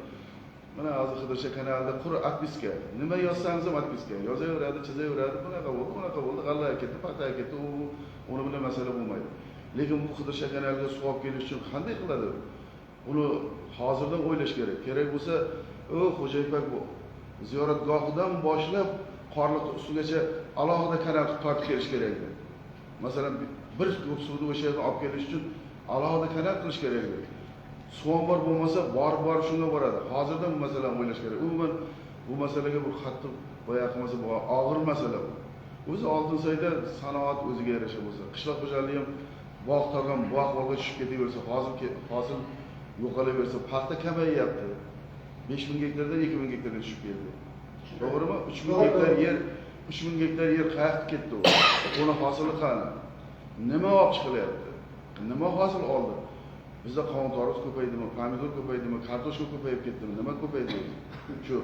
[SPEAKER 6] mana hozir Qidircha kanalida qurib atkiska. Nima yozsangiz ham atkiska. Yozaveradi, chizaveradi, bunaqa bo'ldi, g'alla ketdi, paxta ketdi, uni bilan masala bo'lmaydi. Lekin bu Qidircha kanaliga suv olib kelish uchun qanday qiladi? Uni hozirdan o'ylash kerak. Kerak bo'lsa, Xo'jayipak bu ziyoratgohidan boshlab Qorliq ustigacha alohida kanal tortib kelish kerak edi. Masalan, bir ko'p suvni o'sha yerga olib kelish uchun alohida kanal qilish kerak edi. Suv ombor bo'lmasa, bor shunga boradi. Hozirdan bu masalani o'ylash kerak. Umuman bu masalaga bir qattiq boya qilmasa, bu og'ir masala bu. O'zi Oltinsoyda sanoat o'ziga yarasha bo'lsa, qishloq xo'jaligi ham bog' tog'am bog'-bog'ga tushib ketaversa, hosil yo'qolaversa, paxta kamayyapti. 5000 gektardan 2000 gektarga tushib keldi. To'g'rimi? 3000 gektar yer qayerga ketdi u? Uni hosili qani? Nima olib chiqilyapti? Nima hosil oldi? Bizda qovun tarvuz ko'paydimi, pomidor ko'paydimi, kartoshka ko'payib ketdimi? Nima ko'paydi? Shu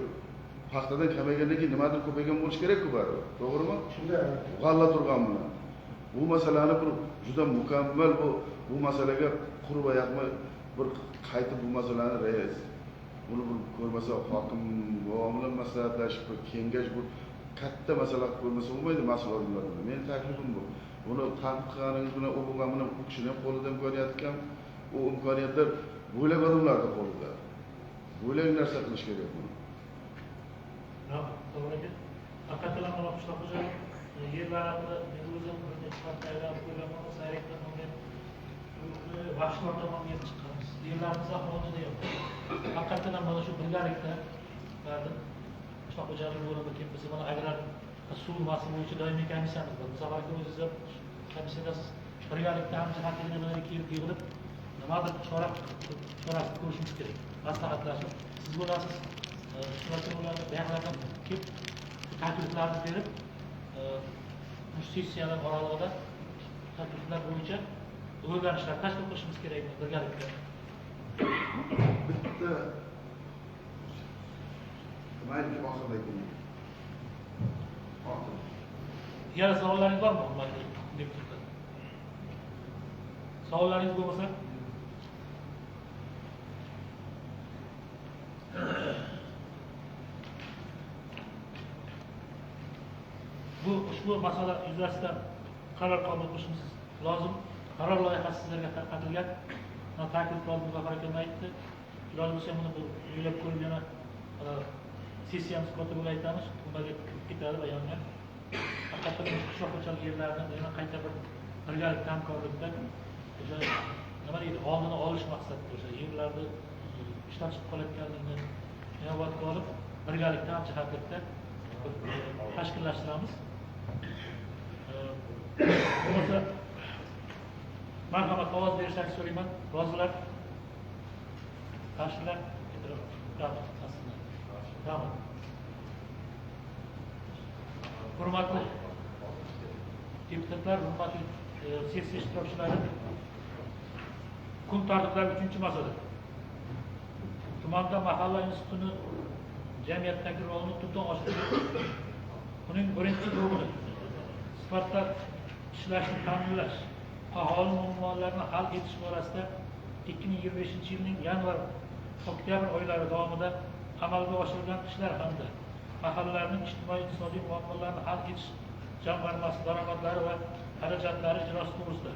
[SPEAKER 6] paxtadan kamaygandan keyin nimadir ko'paygan bo'lish kerak-ku bari. To'g'rimi? Shunday. G'alla turgan bilan. Bu masalani bir juda mukammal bu masalaga qurib ayaqma bir qaytib bu masalani rais buni bir ko'rmasa hokim bilan maslahatlashib kengash bu katta masala ko'rmasa bo'lmaydi mas'ul odamlar bilan. Mening taklifim bu. Buni tanqid qilganingiz bilan u bo'lgan bilan u kishini ham qo'lida imkoniyat kam, u imkoniyatlar bo'lak odamlarda qo'lida. Bo'lak narsa qilish kerak buni.
[SPEAKER 1] To'g'ri. Haqiqatan mana qishloq xo'jaligi yerlar haqida men o'zim bir necha marta aylanib ko'rganman, sayr qilganman. Vahshlar tomoniga chiqqanmiz. Yerlarimiz ahvolida yo'q. Haqiqatan mana shu birgalikda qishloq xo'jaligi bo'limi biz mana agrar suv mas'ul bo'yicha doimiy komissiyamiz bor. Bu safargi o'zingiz ham komissiyadasiz. Birgalikda hamjihatliklar bilan kelib yig'ilib nimadir chora ko'rishimiz kerak. Maslahatlashib, siz bo'lasiz, shularga bayonlardan kelib takliflarni berib, sessiyalar oralig'ida takliflar bo'yicha o'rganishlar tashkil qilishimiz kerak birgalikda.
[SPEAKER 6] Bitta mayli oxirdagi
[SPEAKER 1] yana savollaringiz bormi hurmatli deputatlar? Savollaringiz bo'lmasa ushbu masala yuzasidan qaror qabul qilishimiz lozim. Qaror loyihasi sizlarga tarqatilgan. Takliflarni Muzaffar aka aytdi. Iloji bo'lsa buni o'ylab ko'rib yana sessiyamiz kotib aytamiz. Bunga ketadi bayonga. Haqiqatan qishloq xo'jaligi yerlarini yana qayta bir birgalikda hamkorlikda o'sha nima deydi, oldini olish maqsadida o'sha yerlarni ishdan chiqib qolayotganligini inobatga olib, birgalikda ham jihatlikda tashkillashtiramiz. Bo'lmasa marhamat ovoz berishlarini so'rayman. Rozilar? Qarshilar? Tamam. Hurmatli deputatlar, hurmatli sessiya ishtirokchilari, kun tartiblari 3-masala. Tumanda mahalla institutini jamiyatdagi rolini tubdan oshirish, uning birinchi bo'g'ini sifatida ishlashni ta'minlash, aholi muammolarini hal etish borasida 2025-yilning yanvar-oktyabr oylari davomida amalga oshirilgan ishlar hamda mahallalarning ijtimoiy-iqtisodiy muammolarini hal etish jamg'armasi daromadlari va xarajatlari ijrosi to'g'risida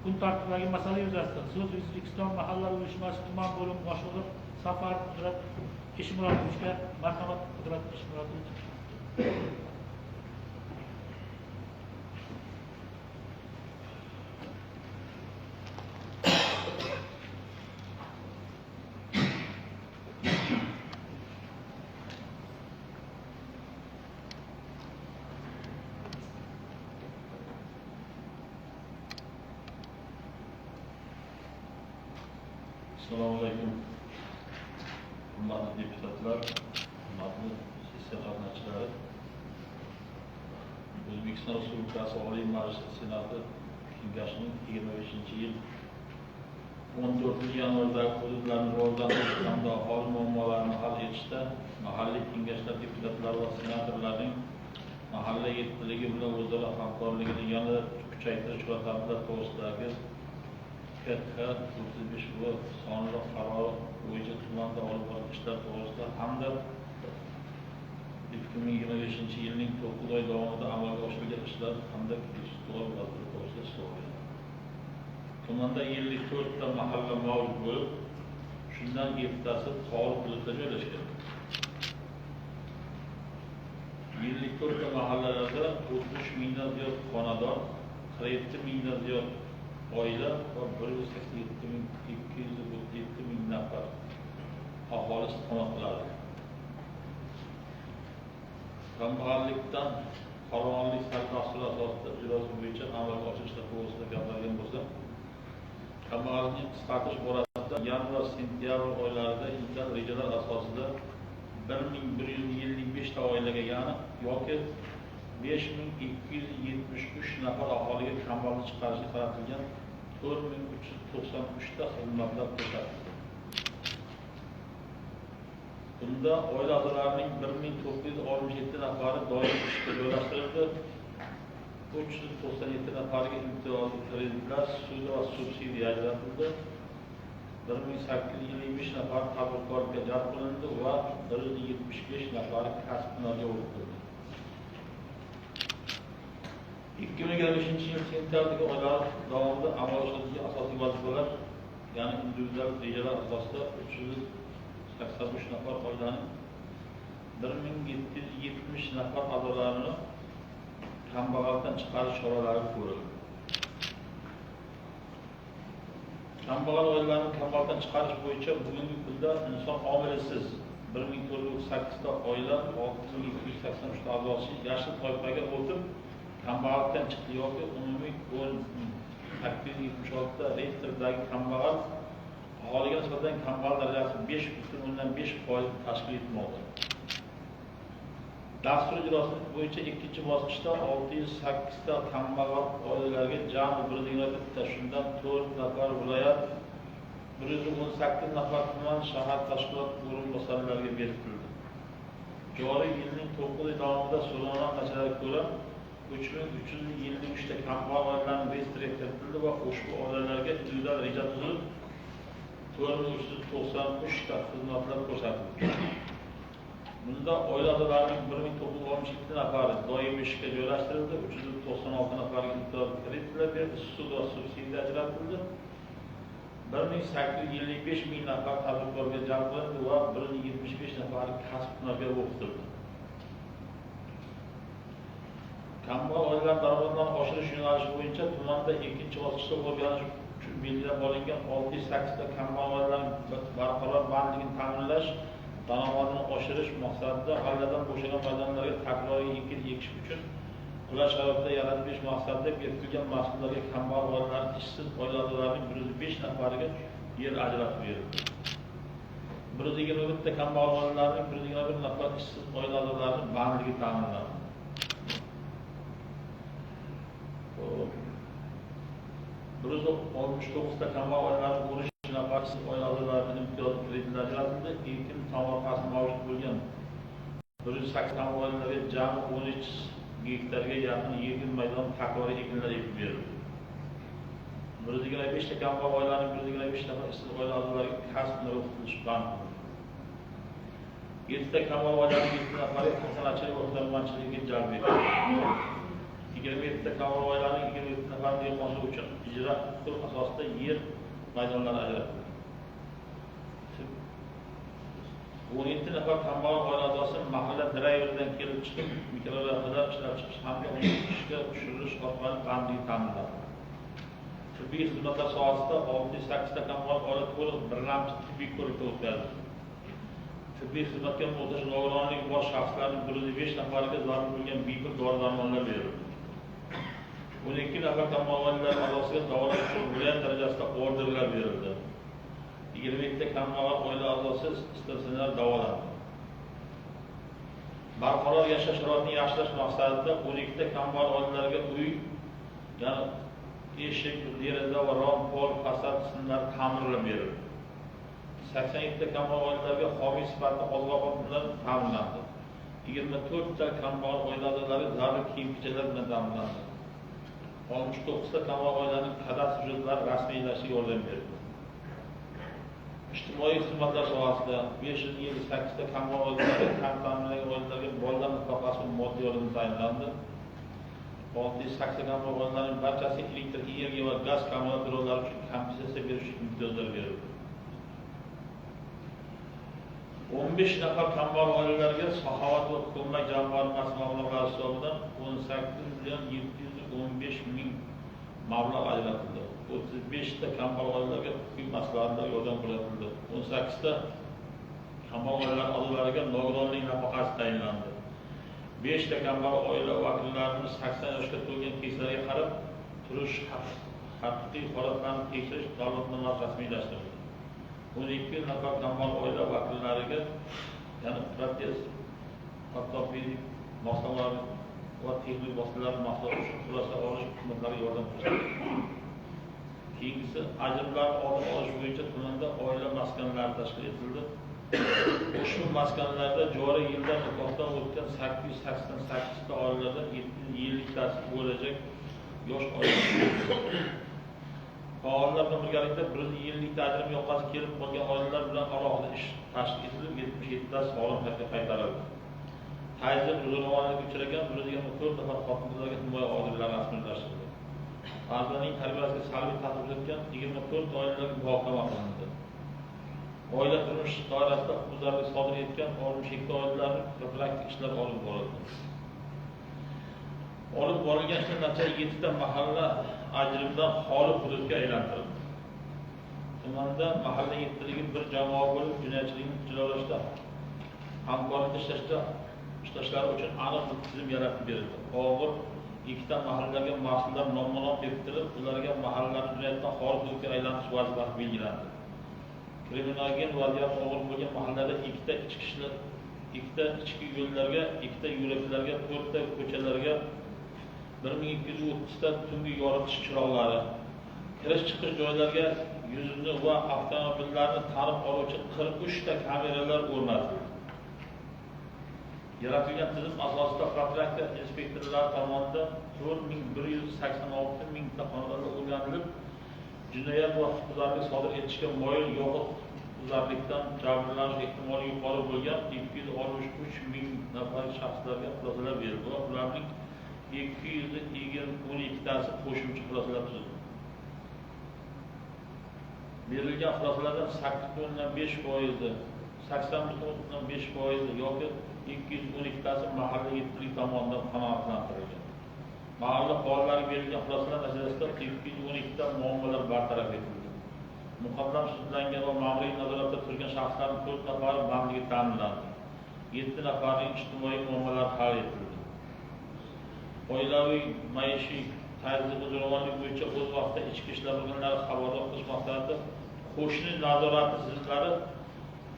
[SPEAKER 1] kun tartibidagi masala yuzasidan so'z O'zbekiston mahallalar uyushmasi tuman bo'limi boshlig'i Safar Qudrat Eshmurotovga marhamat. Qudrat Eshmurotovich.
[SPEAKER 7] Assalomu alaykum. Hurmatli deputatlar, hurmatli sessiya qatnashchilari. O'zbekiston Respublikasi Oliy Majlisi Senati Kengashining 25-yil 14-yanvardagi hududlarni rivojlantirish hamda aholi muammolarini hal etishda mahalliy kengashlar deputatlari va senatorlarning mahalla yetkaziligi bilan o'zaro hamkorligini yanada kuchaytirish va ta'minlash to'g'risidagi KK 35 va sonli qarori bo'yicha tumanda olib borilgan ishlar to'g'risida hamda 2025-yilning 9 oy davomida amalga oshirilgan ishlar hamda to'g'ri vaziri to'g'risida so'raydi. Tumanda 54 ta mahalla mavjud bo'lib, shundan 7tasi tog'li hududda joylashgan. 54 ta mahallalarda 33 mingdan ziyod xonadon, 47 mingdan ziyod oila va 187 ming nafar aholi istiqomat qiladi. Kambag'allikdan farovonlik sarfasi asosida ijrosi bo'yicha amalga oshirishlar to'g'risida gapirgan bo'lsa, kambag'allikni qisqartirish borasida yanvar-sentyabr oylarida ilgari rejalar asosida 1155 ta oilaga, ya'ni yoki 5273 nafar aholiga kambag'allik chiqarishga qaratilgan 4393 ta xizmatlar ko'rsatildi. Bunda oila a'zolarining 1967 nafari doimiy ishga joylashtirildi. 397 nafariga imtiyozli kreditlar, sud va subsidiya ajratildi. 1825 nafar tadbirkorga jalb qilindi va 175 nafari kasb-hunarga o'qitildi. 2025-yil sentyabrdagi oylar davomida amalga oshirilgan asosiy vazifalar, ya'ni individual rejalar asosida 383 nafar oilaning 1770 nafar a'zolarini kambag'allikdan chiqarish choralari ko'rildi. Kambag'al oilalarni kambag'allikdan chiqarish bo'yicha bugungi kunda inson omilisiz 1408 ta oila, 6283 ta a'zosi yashil toifaga o'tib kambag'allikdan chiqdi yoki umumiy 876 ta reyestrdagi kambag'al aholiga nisbatan kambag'al darajasi 5,5% tashkil etmoqda. Dastur ijrosi bo'yicha ikkinchi bosqichda 608 ta kambag'al oilalarga jami 120 ta, shundan 4 nafar viloyat, 118 nafar tuman shahar tashkilot o'rinbosarlariga berildi. Joriy yilning 9 oy davomida so'rovnoma natijalariga ko'ra 3353 ta kambag'al oilalarning reyestrga kiritildi va ushbu oilalarga individual reja tuzilib 4393 ta xizmatlar ko'rsatildi. Bunda oila a'zolarining 1967 nafari doimiy ishga joylashtirildi, 396 nafariga imtiyozli kreditlar berildi, sud va subsidiya ajratildi. 1855 ming nafar tadbirkorga jalb qilindi va 175 nafari kasb-hunarga o'qitildi. Kambag'al oilalar daromadlarini oshirish yo'nalishi bo'yicha tumanda ikkinchi bosqichda o'rganish uchun belgilab olingan 608 ta kambag'al oilalarning barqaror bandligini ta'minlash, daromadini oshirish maqsadida g'alladan bo'shagan maydonlarga takroriy ekin ekish uchun qulay sharoitlar yaratib berish maqsadida berkitilgan mas'ullarga kambag'al oilalar ishsiz oila a'zolarining 105 nafariga yer ajratib berildi. 121 ta kambag'al oilalarning 121 nafar ishsiz oila a'zolarining bandligi ta'minlandi. 169 ta kambag'al oilalarning 13 nafar ishsiz oila a'zolarining imtiyozli kreditlar ajratildi. Ekin tomorqasi mavjud bo'lgan 108 kambag'al oilalarga jami 13 gektarga yaqin ekin maydon takroriy ekinlar ekib berildi. 125 ta kambag'al oilalarning 125 nafar ishsiz oila a'zolariga kasb nuri o'qitilishi band qilindi. 7 ta kambag'al oilalarning 7 nafariga hasanachilik va hunarmandchiligiga jalb etildi. 27 ta kambag'al oilalarning 27 nafar dehqonchilik uchun ijro huquqi asosida yer maydonlari ajratildi. 17 nafar kambag'al oila a'zosi mahalla drayveridan kelib chiqib mikrolavhalar ishlab chiqish hamda uni ishga tushirilish orqali bandlik ta'minlandi. Tibbiy xizmatlar sohasida 608 ta kambag'al oila to'liq birlamchi tibbiy ko'rikdan o'tkazildi. Tibbiy xizmatga muhtoj nogironligi bor shaxslarning 105 nafariga zarur bo'lgan bepul dori-darmonlar berildi. 12 nafar kambag'al oilalar a'zosiga davolash uchun viloyat darajasida orderlar berildi. 27 ta kambag'al oila a'zosi statsionar davolandi. Barqaror yashash sharoitini yaxshilash maqsadida 12 ta kambag'al oilalarga uy, ya'ni eshik, deraza va rom, pol, fasad qismlari ta'mirlab berildi. 87 ta kambag'al oilalarga homiy sifatida oziq-ovqat ta'minlandi. 24 ta kambag'al oila a'zolari zarur kiyim-kechaklar bilan ta'minlandi. 69 ta kambag'al oilaning kadastr hujjatlari rasmiylashishiga yordam berdi. Ijtimoiy xizmatlar sohasida 528 ta kambag'al oilalarga kam ta'minlangan oilalarga bolalar nafaqasi va moddiy yordam tayinlandi. 680 kambag'al oilalarning barchasiga elektr energiya va gaz kommunal to'lovlari uchun kompensatsiya berish uchun imtiyozlar berildi. 15 nafar kambag'al oilalarga Saxovat va ko'mak jamg'armasi mablag'lari hisobidan 18,715,000 mablag' ajratildi. 35 ta kambag'al oilalarga huquqiy maslahatlar yordam ko'rsatildi. 18 ta kambag'al oilalar a'zolariga nogironlik nafaqasi tayinlandi. 5 ta kambag'al oila vakillarining 80 yoshga to'lgan keksalarga qarab turish haqiqiy holatlarini tekshirish davlatnomasi rasmiylashtirildi. 12 nafar kambag'al oila vakillariga, ya'ni protez, ortopedik moslamalari va texnik vositalar mahsulot uchun xulosa olish xizmatlariga yordam ko'rsatildi. Keyingisi ajrimlar olish bo'yicha tumanda oila maskanlari tashkil etildi. Ushbu maskanlarda joriy yilda nikohdan o'tgan 888 ta oilalardan 750 tasi bo'lajak yosh oilalar. Faollar bilan birgalikda 150 ta ajrim yoqasi kelib qolgan oilalar bilan alohida ish tashkil etilib 77 tasi olam hayotga qaytarildi. Tayinli zo'ravonlikka uchragan 124 nafar xotin-qizlarga himoya orderlari rasmiylashtirildi. Farzandning tarbiyasiga salbiy ta'sir etgan 24 oilalarga muhokama qilindi. Oila turmush doirasida huquqbuzarlik sodir etgan 62 oilalarning profilaktik ishlar olib borildi. Olib borilgan ishlar natijasida 7 ta mahalla ajrimdan xoli hududga aylantirildi. Tumanda mahalla yetiligi bir jamoa bo'lib jinoyatchilikni jilolashda hamkorlikda ishlashlari uchun aniq tizim yaratib berildi. Og'ir 2 ta mahallalarga mas'ullar nomma-nom bekitilib, ularga mahallalarni jinoyatdan xoli hududga aylantirish vazifasi belgilandi. Kriminogen vaziyat og'ir bo'lgan mahallada 2 ta ichki yo'llarga, 2 ta yo'laklarga, 4 ta ko'chalarga 1230 ta tungi yoritish chiroqlari, kirish-chiqish joylarga yuzni va avtomobillarni tanib oluvchi 43 ta kameralar o'rnatildi. Yaratilgan tizim asosida profilaktika inspektorlari tomonidan 4186 mingta xonadonlar o'rganilib, jinoyat va huquqbuzarlik sodir etishga moyil yoxud huquqbuzarlikdan jabrlanish ehtimoli yuqori bo'lgan 263 ming nafar shaxslarga xulosalar berildi va ularning 212 tasi qo'shimcha xulosalar tuzildi. Berilgan xulosalardan 8,5%, 80,5% yoki 212 tasi mahalla yetkazuvchilik tomonidan qanoatlantirilgan. Mahalla faollariga berilgan xulosalar natijasida 212 ta muammolar bartaraf etildi. Muqaddam sudlangan va ma'muriy nazoratda turgan shaxslarning 4 nafari bandligi ta'minlandi. 7 nafarning ijtimoiy muammolari hal etildi. Oilaviy maishiy tartib zo'ravonlik bo'yicha o'z vaqtida ichki ishlar organlari xabardor qilish maqsadida qo'shni nazorati tizimlari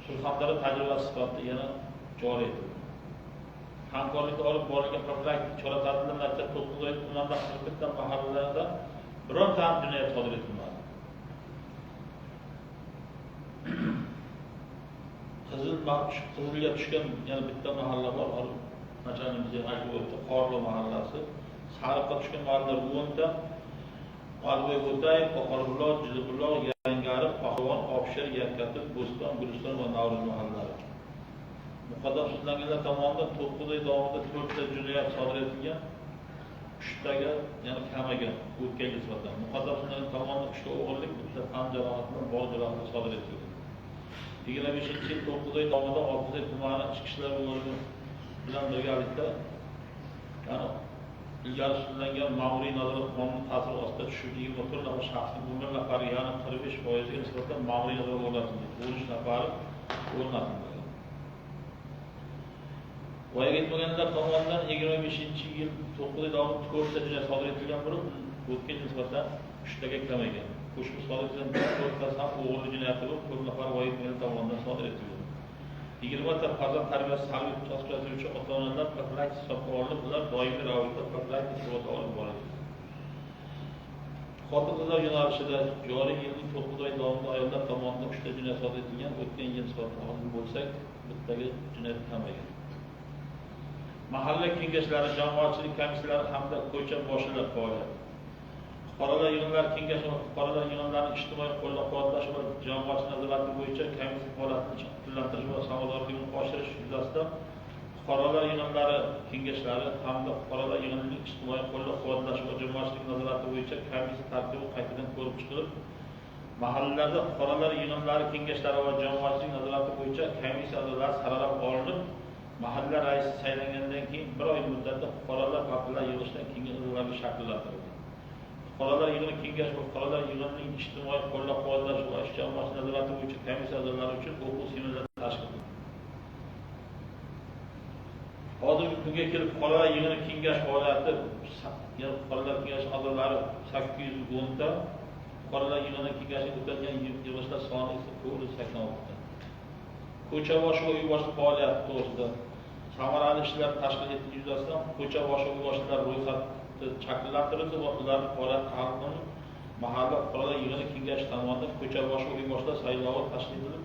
[SPEAKER 7] Surxondaryo tajribasi sifatida yana joriy etildi. Hamkorlikda olib borilgan profilaktik chora-tadbirlar natijasida 9 oy tumanda 41 ta mahallalarda bironta ham jinoyat sodir etilmadi. Qizilga tushgan yana bitta mahalla bor, nachalnikimiz aytib o'tdi, Qorli mahallasi. Sariqqa tushgan mahallalar 10 ta. Ma'lumot o'tayev, Qo'qonbuloq, Jizbuloq, Yangariq, Paxovon, Obshir, Yakkatil, Bo'ston, Guliston va Navro'z mahallari. Muqaddam sudlanganlar tomonidan 9 oy davomida 4 ta jinoyat sodir etilgan, 3 taga yana kamagan o'tganga nisbatan. Muqaddam sudlangan tomonidan 3 ta o'g'irlik, bitta tan jarohati bilan bog' jarohati sodir etilgan. 25-yil 9 oy davomida Oltizoy tumani ichki ishlar bo'limi bilan birgalikda ilgari sudlangan ma'muriy nazorat qonuni ta'siri ostida tushib 24 nafar shaxsning 10 nafari, ya'ni 45% ga nisbatan ma'muriy nazorat o'rnatildi. 13 nafari o'rnatildi. Voyaga yetmaganlar tomonidan 25-yil 9 oy davomida 4 ta jinoyat sodir etilgan bo'lib, o'tgan nisbatan 3 taga kamaygan. Qo'shma sodir etilgan 4 ta ham o'g'irlik jinoyati bo'lib, 4 nafar voyaga yetmaganlar tomonidan sodir etilgan. 20 ta farzand tarbiyasi salbiy ta'sir o'tkazuvchi ota-onalar profilaktik hisobga olinib, ular doimiy ravishda profilaktik hisobga olib boriladi. Xotin-qizlar yo'nalishida joriy yilning 9 oy davomida ayollar tomonidan 3 ta jinoyat sodir etilgan, o'tgan yil nisbatan olib bo'lsak, bittaga jinoyat kamaygan. Mahalla kengashlari, jamoatchilik komissiyalari hamda ko'cha boshliqlar faoliyati. Fuqarolar yig'inlari kengashi va fuqarolar yig'inlarining ijtimoiy qo'llab-quvvatlash va jamoatchilik nazorati bo'yicha komissiya faoliyatini tizimlantirish va samaradorligini oshirish yuzasidan fuqarolar yig'inlari kengashlari hamda fuqarolar yig'inining ijtimoiy qo'llab-quvvatlash va jamoatchilik nazorati bo'yicha komissiya tartibi qaytadan ko'rib chiqilib, mahallalarda fuqarolar yig'inlari kengashlari va jamoatchilik nazorati bo'yicha komissiya a'zolari saralab olinib, mahalla raisi saylangandan keyin 1 oy muddatda fuqarolar vakillari yig'ilishdan keyingi a'zolarga shakllantirildi. Fuqarolar yig'ini kengash va fuqarolar yig'inining ijtimoiy qo'llab-quvvatlash va jamoatchilik nazorati bo'yicha komissiya a'zolari uchun o'quv seminarlar tashkil etildi. Hozirgi kunga kelib fuqarolar yig'ini kengash faoliyati, fuqarolar kengashi a'zolari 810 ta, fuqarolar yig'ini kengashiga o'tkazilgan yig'ilishlar soni esa 486 ta. Ko'cha boshi va uy boshi faoliyati to'g'risida samarali ishlar tashkil etilishi yuzasidan ko'cha boshi va uy boshilar ro'yxati shakllantirildi va ularning faoliyati tahlil qilinib, mahalla fuqarolar yig'ini kengashi tomonidan ko'cha boshi va uy boshilar saylovi tashkil etilib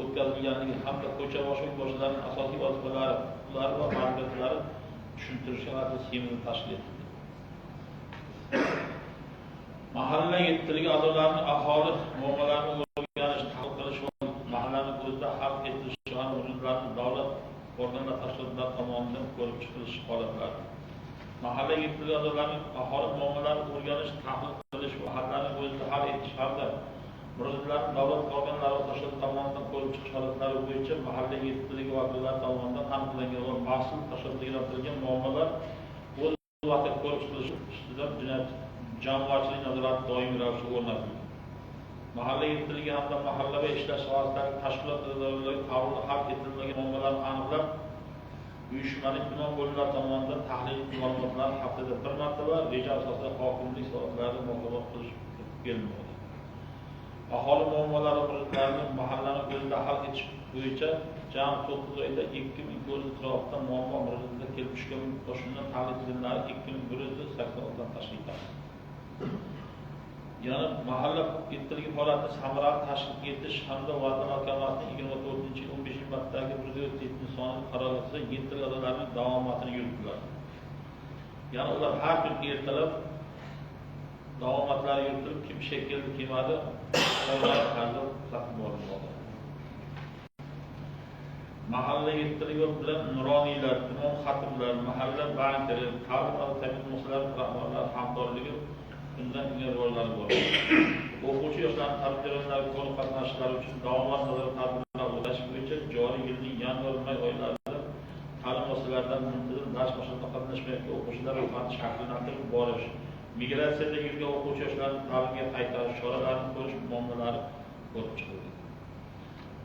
[SPEAKER 7] o'tkazilganligi hamda ko'cha boshi va uy boshilarning asosiy vazifalari, ular va faoliyatlari tushuntirishga qadar seminar tashkil etildi. Mahalla yetkili a'zolarining aholi muammolarini o'rganish, tahlil qilish va mahallani o'zida hal etilishi va hujjatlarni davlat organlari tashkilotlari tomonidan ko'rib chiqilishi holatlari. Mahalla yetkili a'zolarining aholi muammolarini o'rganish, tahlil qilish va mahallaning o'zida hal etish hamda murojaatlarni davlat organlari va tashkilotlar tomonidan ko'rib chiqish holatlari bo'yicha mahalla yetkili vakillari tomonidan aniqlangan va mas'ul tashkilotlarga yo'naltirilgan muammolar o'z vaqtida ko'rib chiqilishi ustidan jamoatchilik nazorati doimiy ravishda o'rnatildi. Mahalla yetkiligi hamda mahallaviy ishlar sohasidagi tashkilot idoralariga qabul hal etilmagan muammolarni aniqlab, uyushmalik tuman bo'limlari tomonidan tahlil ma'lumotlar haftada 1 marta va reja asosida hokimlik soatlarida muhokama qilish kelmoqda. Aholi muammolari va murojaatlarini mahallani o'zida hal etish bo'yicha jami 9 oyda 2200 atrofida muammo murojaatlar kelib tushgan qo'shimcha tahlil tizimlari 2186 dan tashkil etildi. Yana mahalla yetkiligi faoliyatini samarali tashkil etish hamda Vatan mahkamasining 24-yil 15-martdagi 107 sonli qarori asosida yetkiligi a'zolarining davomatini yuritdilar. Yana ular har kun ertalab davomatlari yuritilib, kim keldi, kelmadi, ular qaror saqlab olinmoqda. Mahalla yetkiligi bilan nuroniylar, tuman xatiblar, mahalla banklari, ta'lim va ta'min muassasalari rahbarlari hamkorligi bundan kunga rollari bor. O'quvchi yoshlarning ta'lim jarayonlariga to'liq qatnashishlari uchun davomat nazorat tadbirlari o'tash bo'yicha joriy yilning yanvar-may oylarida ta'lim muassasalaridan muntazam dars mashg'ulotlar qatnashish menejmentga o'quvchilar ro'yxatini shakllantirib borish, migratsiyada yurgan o'quvchi yoshlarni ta'limga qaytarish choralarini ko'rish muammolari ko'rib chiqildi.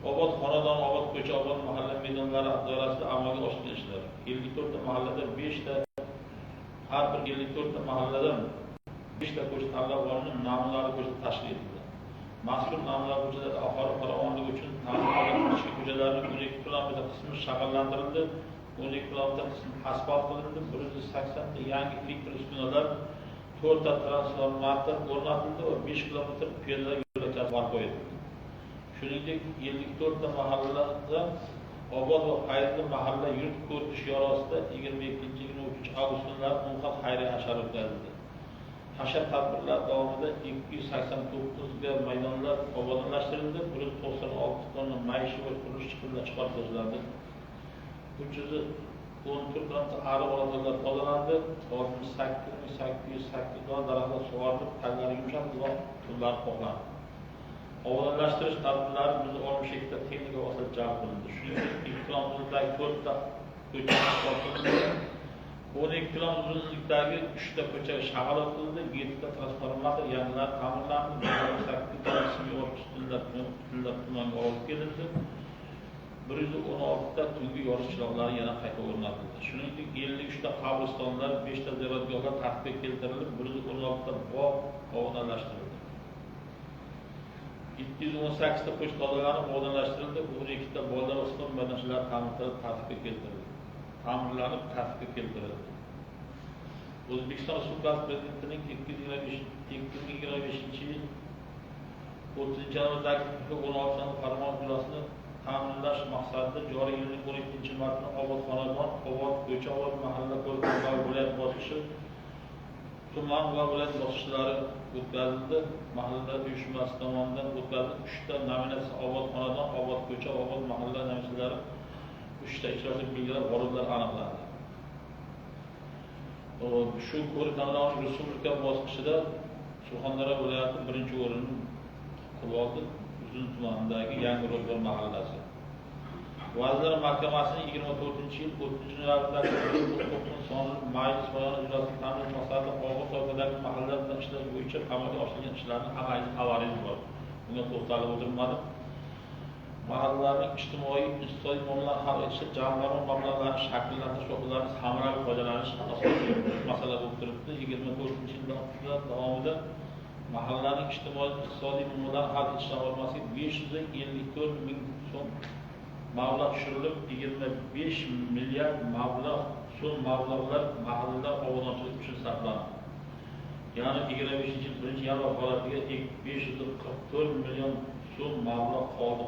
[SPEAKER 7] Obod xonadon, obod ko'cha, obod mahalla maydonlari doirasida amalga oshirilgan ishlar. 54 ta mahallada 5 ta, har bir 54 ta mahalladan 5 ta ko'cha tanlab olinib, namunali ko'cha tashkil etildi. Mazkur namunali ko'chalarda aholi farovonligi uchun ta'minlangan ichki ko'chalarning 12 km qismi shaharlantirildi, 12 km qismi asfalt qilindi, 180 ta yangi filtr uskunalar, 4 ta transformator o'rnatildi va 5 km piyodalar yo'lakchasi barpo etildi. Shuningdek, 54 ta mahallada obod va xayrli mahalla yurt ko'rinish yorosida 22-23 avgust kunlari umumxalq xayriya hashari o'tkazildi. Hashar tadbirlar davomida 289 ga maydonlar obodonlashtirildi, 196 tonna maishiy va qurilish chiqindilar chiqarildi. 314 ta ariq o'rmonlar tozalandi, 68.808 dona daraxtlar sug'orilib, tallari yumshatildi va turlar qo'llanildi. Obodonlashtirish tadbirlari 162 ta texnika vosita jalb qilindi. Shuningdek, 2 km uzunlikdagi 4 ta ko'cha asfalt qilindi. 12 km uzunlikdagi 3 ta ko'cha shag'al o'tildi, 7 ta transformator yangilar ta'mirlandi, 8 ta qismiy ustunlar tumanga olib kelindi. 116 ta tungi yorish chiroqlari yana qayta o'rnatildi. Shuningdek, 53 ta qabristonlar, 5 ta ziyoratgohlar tartibga keltirilib, 116 ta bog' obodonlashtirildi. 218 ta ko'cha tozalanib, obodonlashtirildi, 12 ta bolalar va sport maydonchалari tartibga keltirildi. Ta'mirlanib, tartibga keltirildi. O'zbekiston Respublikasi Prezidentining 2025-yil 30-yanvardagi 16 farmon ijrosini ta'minlash maqsadida joriy yilning 12-martida obod xonadon, obod ko'cha, obod mahalla ko'rgazma viloyat bosqichi, tuman va viloyat bosqichlari o'tkazildi. Mahalla uyushmasi tomonidan o'tkazildi. 3 ta nominatsiya obod xonadon, obod ko'cha, obod mahalla nominatsiyalari 3 ta ijrochi belgilar g'oliblar aniqlandi. Shu ko'rik-tanlovning respublika bosqichida Surxondaryo viloyati 1-o'rinni qilib oldi. Uzun tumanidagi Yangi Ro'zg'or mahallasi. Vazirlar Mahkamasining 24-yil 4-noyabrdagi huquqni soni majlis bayoni ijrosini ta'minlash maqsadida og'ir toifadagi mahallalar bilan ishlash bo'yicha amalga oshirilgan ishlarning xabaringiz bor. Bunga to'xtalib o'tirmadim. Mahallalarning ijtimoiy, iqtisodiy muammolarini hal etishda jamg'arma mablag'larni shakllantirish va ularni samarali foydalanish asosiy masala bo'lib turibdi. 24-yil davomida mahallalarning ijtimoiy, iqtisodiy muammolarini hal etish jamg'armasiga 554 ming so'm mablag' tushirilib, 25 milliard so'm mablag'lar mahallalar obodonchilik uchun sarflandi. Ya'ni 25-yil 1-yanvar holatiga 544 million so'm mablag' qoldi.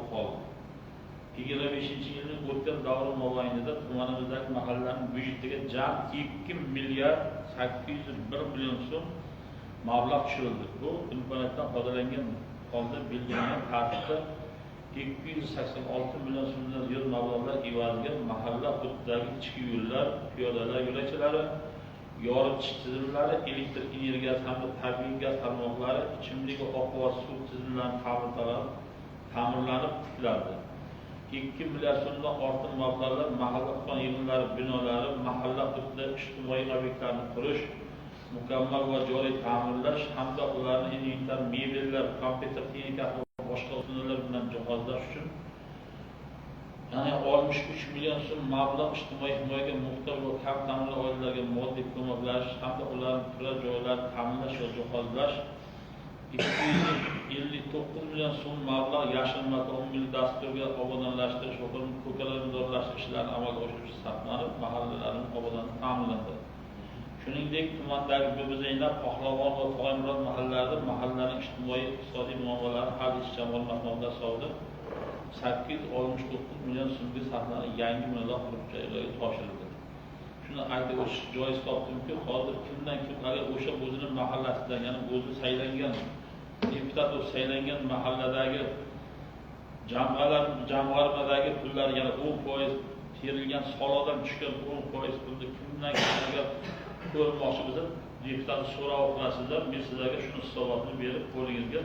[SPEAKER 7] 25-yilning o'tgan davri mobaynida tumanimizdagi mahallalarning byudjetiga jami 2 milliard 801 million so'm mablag' tushirildi. Bu imkoniyatdan foydalangan holda belgilangan tartibda 286 million so'mdan ziyod mablag'lar evaziga mahalla hududidagi ichki yo'llar, piyodalar yo'lakchalari, yoritish tizimlari, elektr energiyasi hamda tabiiy gaz tarmoqlari, ichimlik va oqova suv tizimlari ta'mirlanib tiklandi. 2 milliard so'mdan ortiq mablag'lar mahalla qon yig'inlari binolari, mahalla hududida ijtimoiy obyektlarni qurish, mukammal va joriy ta'mirlash hamda ularni inventar, mebellar, kompyuter texnikasi va boshqa uskunalar bilan jihozlash uchun ya'ni 63 million so'm mablag' ijtimoiy himoyaga muhtoj va kam ta'minli oilalarga moddiy ko'maklash hamda ularni turar joylarini ta'minlash va jihozlash, 259 million so'm mablag' yashil makon milliy dasturga obodonlashtirish va ko'kalarni zo'rlashtirish ishlarini amalga oshirish sarflanib, mahallalarning obodonligi ta'minlandi. Shuningdek, tumandagi Bebezaynab, Pahlavon va To'ymurod mahallalarida mahallaning ijtimoiy, iqtisodiy muammolarini hal etish jamg'armasi hisobida 869 million so'mga sarflanib, yangi binolar qurib joylarga topshirildi. Shuni aytib o'tish joiz topdimki, hozir kimdan kim agar o'sha o'zining mahallasidan, ya'ni o'zi saylangan deputat bo'lib saylangan mahalladagi jamg'armadagi pullar, ya'ni 10% terilgan soliqdan tushgan 10% pulni kimdan kimga ko'rmoqchi bo'lsa, deputatni so'rab olasizlar, men sizlarga shuni hisobotini berib qo'lingizga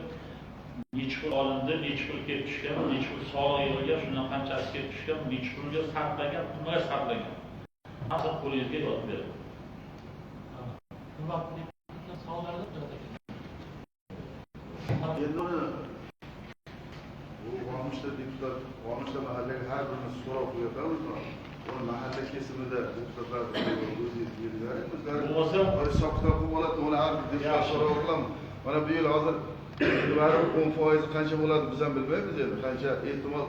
[SPEAKER 7] necha pul olindi, necha pul kelib tushgan, necha pul soliq yig'ilgan, shundan qanchasi kelib tushgan, necha pulga sarflangan, nimaga sarflangan. Hammasini qo'lingizga yozib beradi. hurmatli savollarni beradi.
[SPEAKER 6] Endi uni bu olmishta deputat, olmishta mahallaga har birini so'rab qo'yapmizmi? Uni mahalla kesimida deputatlar o'zingiz
[SPEAKER 1] Bo'lmasa-
[SPEAKER 6] hisob kitob qilib oladi, uni har bir deputat so'rab qilamiz. Mana bu yil hozir baribir 10% qancha bo'ladi biz ham bilmaymiz endi. Qancha ehtimol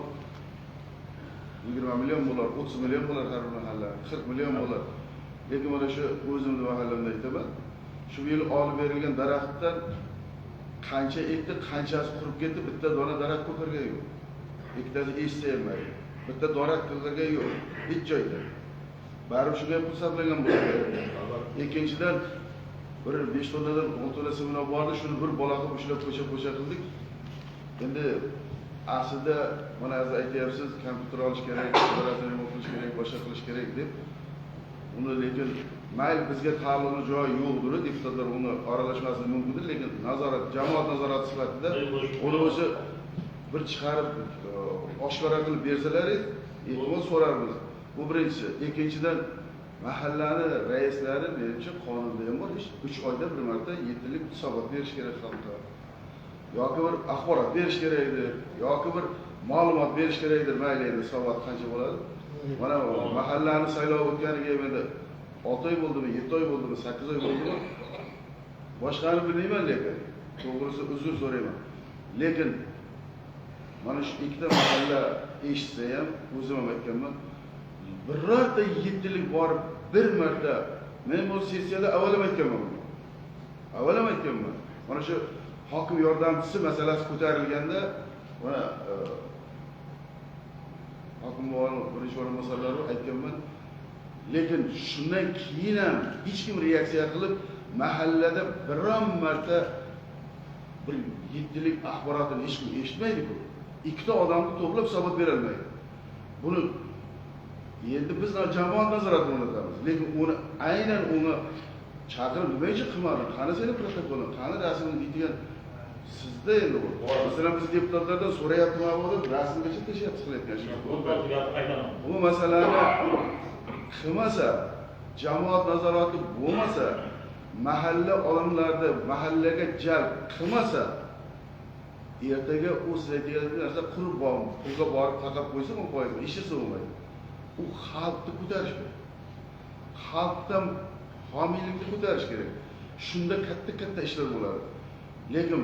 [SPEAKER 6] 20 million bo'lar, 30 million bo'lar har bir mahalla, 40 million bo'lar. Lekin mana shu o'zimni mahallamda aytaman. Shu yil olib berilgan daraxtdan qancha ekdi, qanchasi qurib ketdi, bitta dona daraxt ko'kargan yo'q. Ikkitasi eshitmaydi. Bitta dona ko'kargan yo'q, hech joyda. Baribir shunga pul sarflagan bo'ladi. Ikkinchidan bir 5 tonnadan 10 tonna semina bordi, shuni bir bola qilib ushlab ko'cha qildik. Endi aslida mana siz aytyapsiz, kompyuter olish kerak, operator remont qilish kerak, boshqa qilish kerak deb. Uni lekin mayli bizga ta'limli joyi yo'qdir, deputatlar uni aralashmasligi mumkindir, lekin nazorat, jamoat nazorati sifatida uni o'zi bir chiqarib oshkora qilib bersalaringiz, ehtimol so'rarmiz. Bu birinchisi. Ikkinchidan mahallani raislari menimcha qonunda ham bor, 3 oyda bir marta 7 yillik hisobot berish kerak xalqqa. Yoki bir axborot berish kerakdir, yoki bir ma'lumot berish kerakdir, mayli endi hisobot qancha bo'ladi. Mana mahallani saylov o'tganiga endi 6 oy bo'ldimi, 7 oy bo'ldimi, 8 oy bo'ldimi? Boshqani bilmayman, lekin to'g'risi uzr so'rayman. Lekin mana shu ikkita mahalla eshitsa ham, o'zim ham aytganman, birorta 7 yillik borib bir marta men bu sessiyada avval ham aytganman. Mana shu hokim yordamchisi masalasi ko'tarilganda, mana hokim birinchi o'rinbosarlari aytganman. Lekin shundan keyin ham hech kim reaksiya qilib mahallada biron marta bir 7 yillik axborotini hech kim eshitmaydi-ku. Ikkita odamni to'plab hisobot bera olmaydi. Buni endi biz jamoat nazoratini o'rnatamiz. Lekin uni aynan uni chaqirib nima uchun qilmading? Qani seni protokolin, qani rasmini deydigan sizda endi bu. Masalan biz deputatlardan so'rayapmiz, deb rasmgacha tashyapsiz qilayotgan shu. Bu masalani qilmasa, jamoat nazorati bo'lmasa, mahalla odamlarni mahallaga jalb qilmasa, ertaga u siz aytgan narsa pulga borib taqab qo'ysa, 10% ishi bo'lmaydi. U xalqni ko'tarish kerak. Xalqdan homiylikni ko'tarish kerak. Shunda katta ishlar bo'ladi. Lekin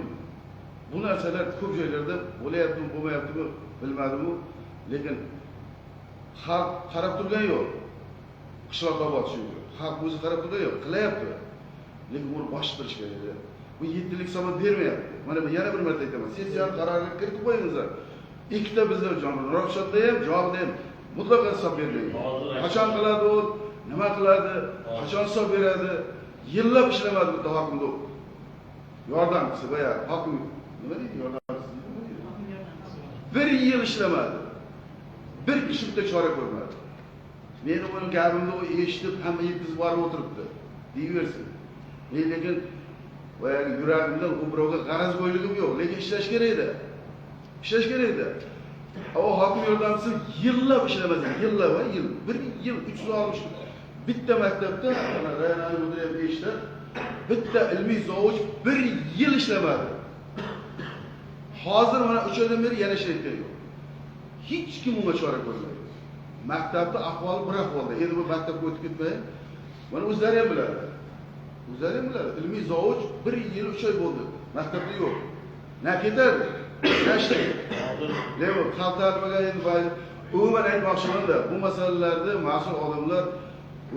[SPEAKER 6] bu narsalar ko'p joylarda bo'layaptimi, bo'lmayaptimi bilmadim-ku. Lekin xalq qarab turgan yo'q. Qishloqqa botish uchun. Xalq o'zi qarab turgan yo'q, qilyapti. Lekin buni boshtirish kerak. Bu 7 yillik hisobot bermayapti. Mana yana bir marta aytaman. Sessiya qaroriga kiritib qo'yingizlar. Ikkita bizlar Ravshanda ham, Javobda ham mutlaqo hisob bermaydi. Qachon qiladi u, nima qiladi, qachon hisob beradi? Yillab ishlamadi bitta hokimda. Yordamchisi boya hokim nima deydi? Yordamchisi deydi. Bir yil ishlamadi. Bir kishi bitta chora ko'rmadi. Meni uni gapimni eshitib hamma yetkazib borib o'tiribdi. Deyaversin. Lekin boyagi yuragimdan u birovga g'arazgo'yligim yo'q, lekin ishlash kerak edi. O hokim yordamchisi yillab ishlamadi, yil. Bir yil 360 bitta maktabda, mana rayonani mudiri ham eshitdi, bitta ilmiy zavod bir yil ishlamadi. Hozir mana 3 oydan beri yana ishlayotgan yo'q. Hech kim unga chora ko'rmaydi. Maktabda ahvoli bir ahvolda. Endi bu maktabga o'tib ketmay, mana o'zlari ham biladi. Ilmiy zavod 1 yil 3 oy bo'ldi. Maktabda yo'q. Na ketadi. Tashlaydi. Lekin xalqlarga endi umuman aytmoqchiman-da, bu masalalarda mas'ul odamlar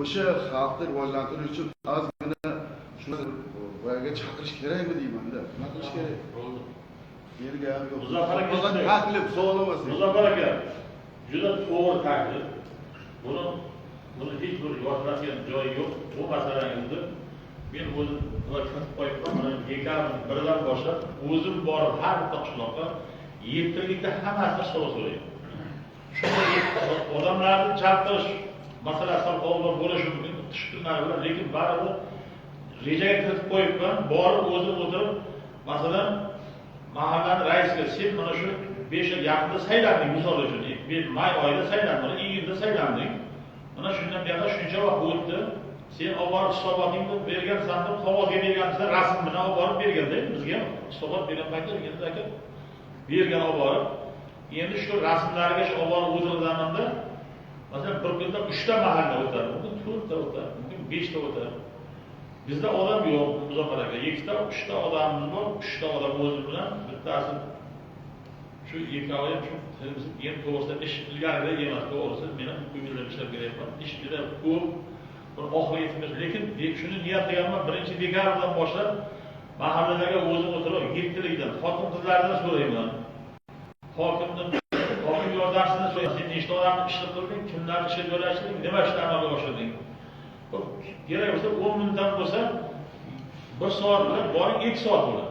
[SPEAKER 6] o'sha xalqni rivojlantirish uchun ozgina shuni voyaga chaqirish kerakmi deyman-da. Nima qilish kerak? Yerga ham yo'q. Taklif, savol emas.
[SPEAKER 1] Muzaffar aka, juda to'g'ri taklif. Buni hech bir yoziladigan joyi yo'q. Bu masalangizni men o'zim qilib qo'yibman. Mana dekabrning 1dan boshlab o'zim borib har bitta qishloqqa 7 yillikda hammasini hisob so'rayman. Shunday odamlarni chaqirish masalasi ham oldin bo'lishi mumkin, qish kunlari bilan, lekin baribir rejaga kiritib qo'yibman. Borib o'zim o'tirib, masalan, mahallani raisiga sen mana shu 5 yil yaqinda saylanding, misol uchun may oyida saylanding, iyulda saylanding. Mana shundan buyoqqa shuncha vaqt o'tdi.
[SPEAKER 7] Sen olib borib hisobotingni bergansan deb qog'ozga bergansan, rasm bilan olib borib berganda bizga ham hisobot bergan paytda endi aka bergan olib borib, endi shu rasmlarga shu olib borib o'tirganimda masalan bir kunda 3 ta mahalla o'tadi, mumkin 4 ta o'tadi, mumkin 5 ta o'tadi. Bizda odam yo'q, Muzaffar aka, 2 ta, 3 ta odamimiz bor, 3 ta odam o'zi bilan bittasi shu ikkovi shu yem to'g'risida ish ilgarida emas, to'g'risi men ham ko'ngilda ishlab kelyapman. Ish juda ko'p, bir oxiriga yetmish, lekin shuni niyat qilganman, 1-dekabrdan boshlab mahallalarga o'zim o'tirib, yettilikdan, xotin-qizlardan so'rayman. Hokimdan, hokim yordamchisidan so'rayman, sen nechta odamni ishga qilding, kimlarni ishga joylashding, nima ishlarni amalga oshirding? Kerak bo'lsa 10 minutdan bo'lsa 1 soat bilan boring 2 soat bo'ladi.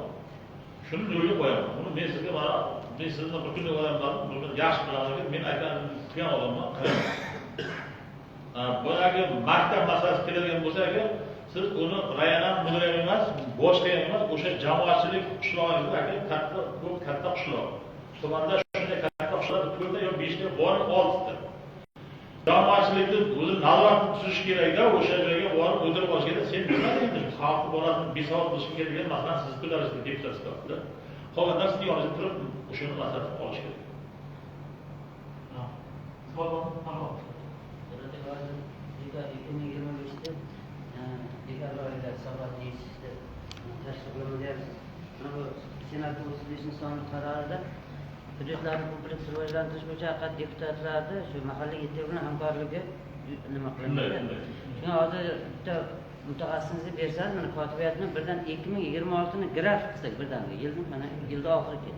[SPEAKER 7] Shuni yo'lga qo'yaman. Buni men sizga mana men sizni bir kunlik odamman, buni yaxshi bilaman, men aytgan qilgan odamman. Boyagi maktab masalasi keladigan bo'lsa agar siz uni rayondan mudira emas, boshqa ham emas, o'sha jamoatchilik qishlog'ingizda aka katta qishloq. Tumanda shunday katta qishloq 4 ta yo 5 ta boring 6 ta. Jamoatchilikni o'zi nazorat tuzish kerak-da, o'sha joyga borib o'tirib olish kerak. Sen nima endi xalqni bolasini besoat qilishing kerak ekan, masalan siz bilasizda deputat sifatida. Qolganlar sizni yoningizda turib o'shani nazorat qilib olish kerak.
[SPEAKER 1] Savol
[SPEAKER 8] 2025'te dekabr oyida Sabah Meclisi'de tashkil qilingan Senat 35 sonli qarorida hududlarni kompleks rivojlantirish bo'yicha faqat deputatlarni shu mahalliy yetakchi bilan hamkorligi nima qilinadi. Shunga hozir bitta mutaxassisni bersangiz, mana kotibiyatni birdan 2026 ni grafik qilsak birdaniga yilning mana yilda oxiriga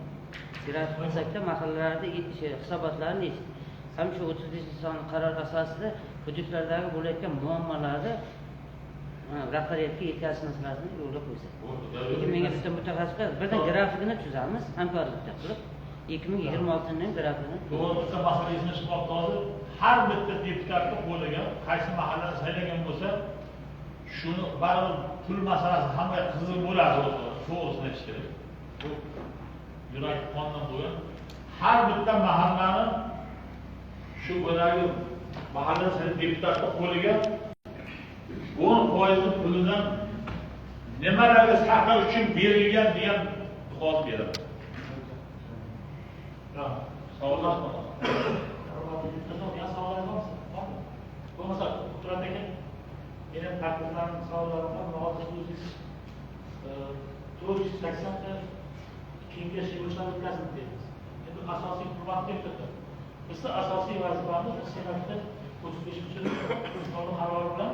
[SPEAKER 8] grafik qilsakda mahallalarda hisobotlarni ham shu 35 sonli qaror asosida hududlardagi bo'layotgan muammolarni rahbariyatga yetkazish masalasini yo'lga qo'ysak. Lekin menga bitta mutaxassislar birdan grafikini tuzamiz, hamkorlikda qilib 2026 ning grafikini.
[SPEAKER 1] To'g'ri, masalasini chiqib hozir har bitta deputatni qo'liga qaysi mahallani saylagan bo'lsa, shuni baribir pul masalasi hamma qizil bo'ladi, to'g'risini aytish kerak. Bu yurak qondan qo'ygan har bitta mahallani shu bo'yagi mahalla deputatni qo'liga 10% pulidan nimalarga saqlash uchun berilgan degan qog'oz beradi. Savollar bor. Bo'lmasa Turan aka, mening takliflarim, savollarim bor. Hozir o'zingiz 480 ta kengash yig'ilishlar o'tkazildi deymiz. Endi asosiy hurmat deputat. Bizda asosiy vazifamiz Senatda 35-sonli qaror bilan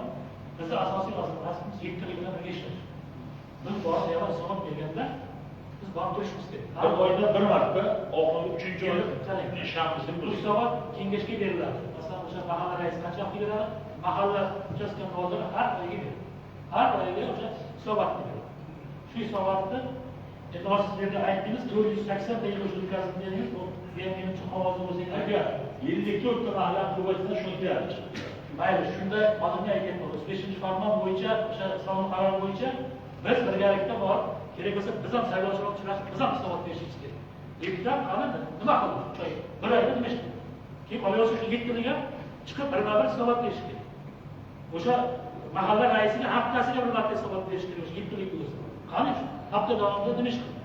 [SPEAKER 1] bizda asosiy vazifamiz yetkazib bilan birga ishlash. Biz bor devor hisobot berganda biz borib turishimiz kerak. Har oyda bir marta oxirgi 3-oy ishamiz. Bu hisobot kengashga beriladi. Masalan, o'sha mahalla raisi qancha vaqt beradi? Mahalla uchastka noziri har oyga beradi. Har oyga o'sha hisobotni beradi. Shu hisobotni e'tibor sizlarga aytdingiz, 480 ta yig'ilish o'tkazildi dedingiz. Bu men uchun qog'ozni o'zingiz agar 54 ta mahalla quvvatida shuni deyapti. Mayli, shunda hozirga aytyapman. 35-farmon bo'yicha, o'sha sonli qaror bo'yicha biz birgalikda bor, kerak bo'lsa biz ham saylovchilar uchrashib, biz ham hisobot berishimiz kerak. Deputat qani nima qildi? Bir oyda nima ishdi? Keyin qolaversa shu 7 yilga chiqib bir hisobot berish kerak. O'sha mahalla raisiga haftasiga bir marta hisobot berish kerak. O'sha 7 yillik bo'lsa. Qani shu hafta davomida nima ish qildi?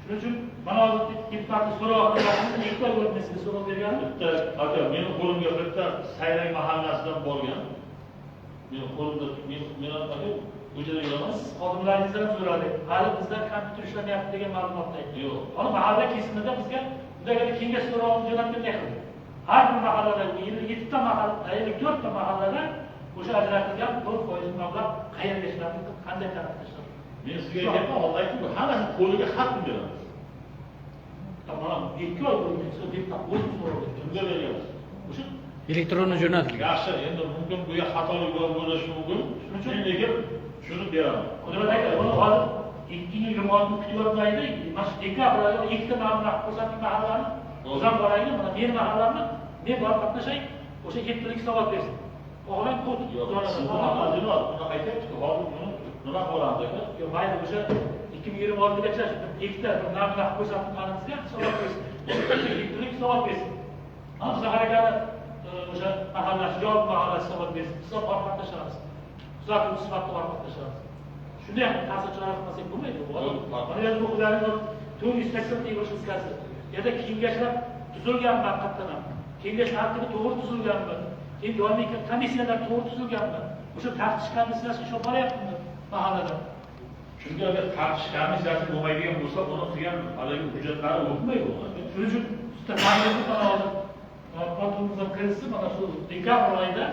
[SPEAKER 1] Shuning uchun mana hozir deputatni so'roqlarni ikki oy bo'lib sizga so'roq bergandim. Bitta aka, meni qo'limga bitta Sayrang mahallasidan borgan. Meni qo'limda men aka ko'chada yuraman. Xodimlaringizdan so'radik. Hali bizda kompyuter ishlamayapti degan ma'lumotni aytdi. Yo'q. Ona mahalla kesimida bizga bunday kengash so'rog'ini jo'natganday qildi. Har bir mahallada 57 ta mahalla, 54 ta mahallada o'sha ajratilgan 4% mablag' qayerga ishlatildi, qanday tarafga men sizga aytyapman, hozir aytdim, hammasini qo'liga xat beramiz. Tamam, 2 oy bo'lgan so'ng deputat o'zi so'radi. Kimga beramiz? O'sha
[SPEAKER 4] elektron jo'natilgan.
[SPEAKER 1] Yaxshi, endi mumkin bu xatolik bo'lishi mumkin. Shuning uchun lekin shuni beraman. Qudrat aka, buni hozir 2026 kutyapti. Mana shu dekabr oyida 2 ta mablag' ko'rsatdik mahallani. O'zim boraylik, mana men mahallamni men borib qatnashay, o'sha 7 yillik hisobot bersin. O'g'lim qo't. Buni aytyapti, hozir buni nima qilamiz aka? Yo'q, mayli, o'sha 2026gacha ikkita mablag' ko'rsatib qanimizga hisobot bersin. 7 yillik hisobot bersin. Ana shu harakatni o'sha mahalla, Javob mahallasi hisobot bersin. Hisob orqali tashlamiz. tuzatuvchi sifatida olib tashlamiz. Shunday ham ta'sirchilar qilmasak bo'lmaydi. Mana endi bu ularning 480 yil o'tkazdi. Yerda kengashlar tuzilganmi haqiqatdan ham? Kengash tartibi to'g'ri tuzilganmi? Endi yoniy komissiyalar to'g'ri tuzilganmi? O'sha taftish komissiyasi ishlab boryaptimi mahallada?
[SPEAKER 7] Chunki agar taftish komissiyasi bo'lmaydigan bo'lsa, uni qilgan haligi hujjatlari o'tmaydi.
[SPEAKER 1] Shuning uchun ta'mirni hozir protokolga kiritsa, mana shu dekabr oyida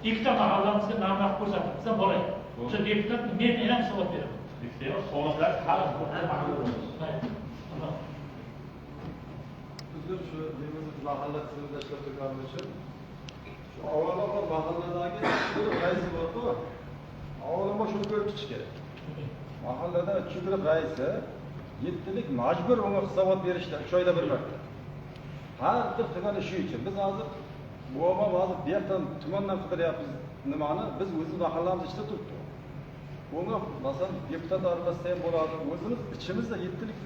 [SPEAKER 1] ikkita mahallamizga narx ko'rsatib bizga bo'ladi. O'sha deputat men ham hisobot beraman.
[SPEAKER 7] Deputat holatlar hal
[SPEAKER 9] Bizim şu Yemizlik mahalla tiziminde ishlab turganimiz uchun shu avvalambor mahalladagi bir raisi bor-ku, avvalambor shuni ko'rib chiqish kerak. Mahallada 3 guruh raisi 7lik majbur unga hisobot berishdi 3 oyda bir marta. Har bir tuman ishi uchun biz hozir bu hozir bu yerdan tumandan qidiryapmiz nimani biz o'z mahallamiz ichida turibdi. Bunga masalan deputat aralashsa ham bo'ladi. O'zimiz ichimizda 7lik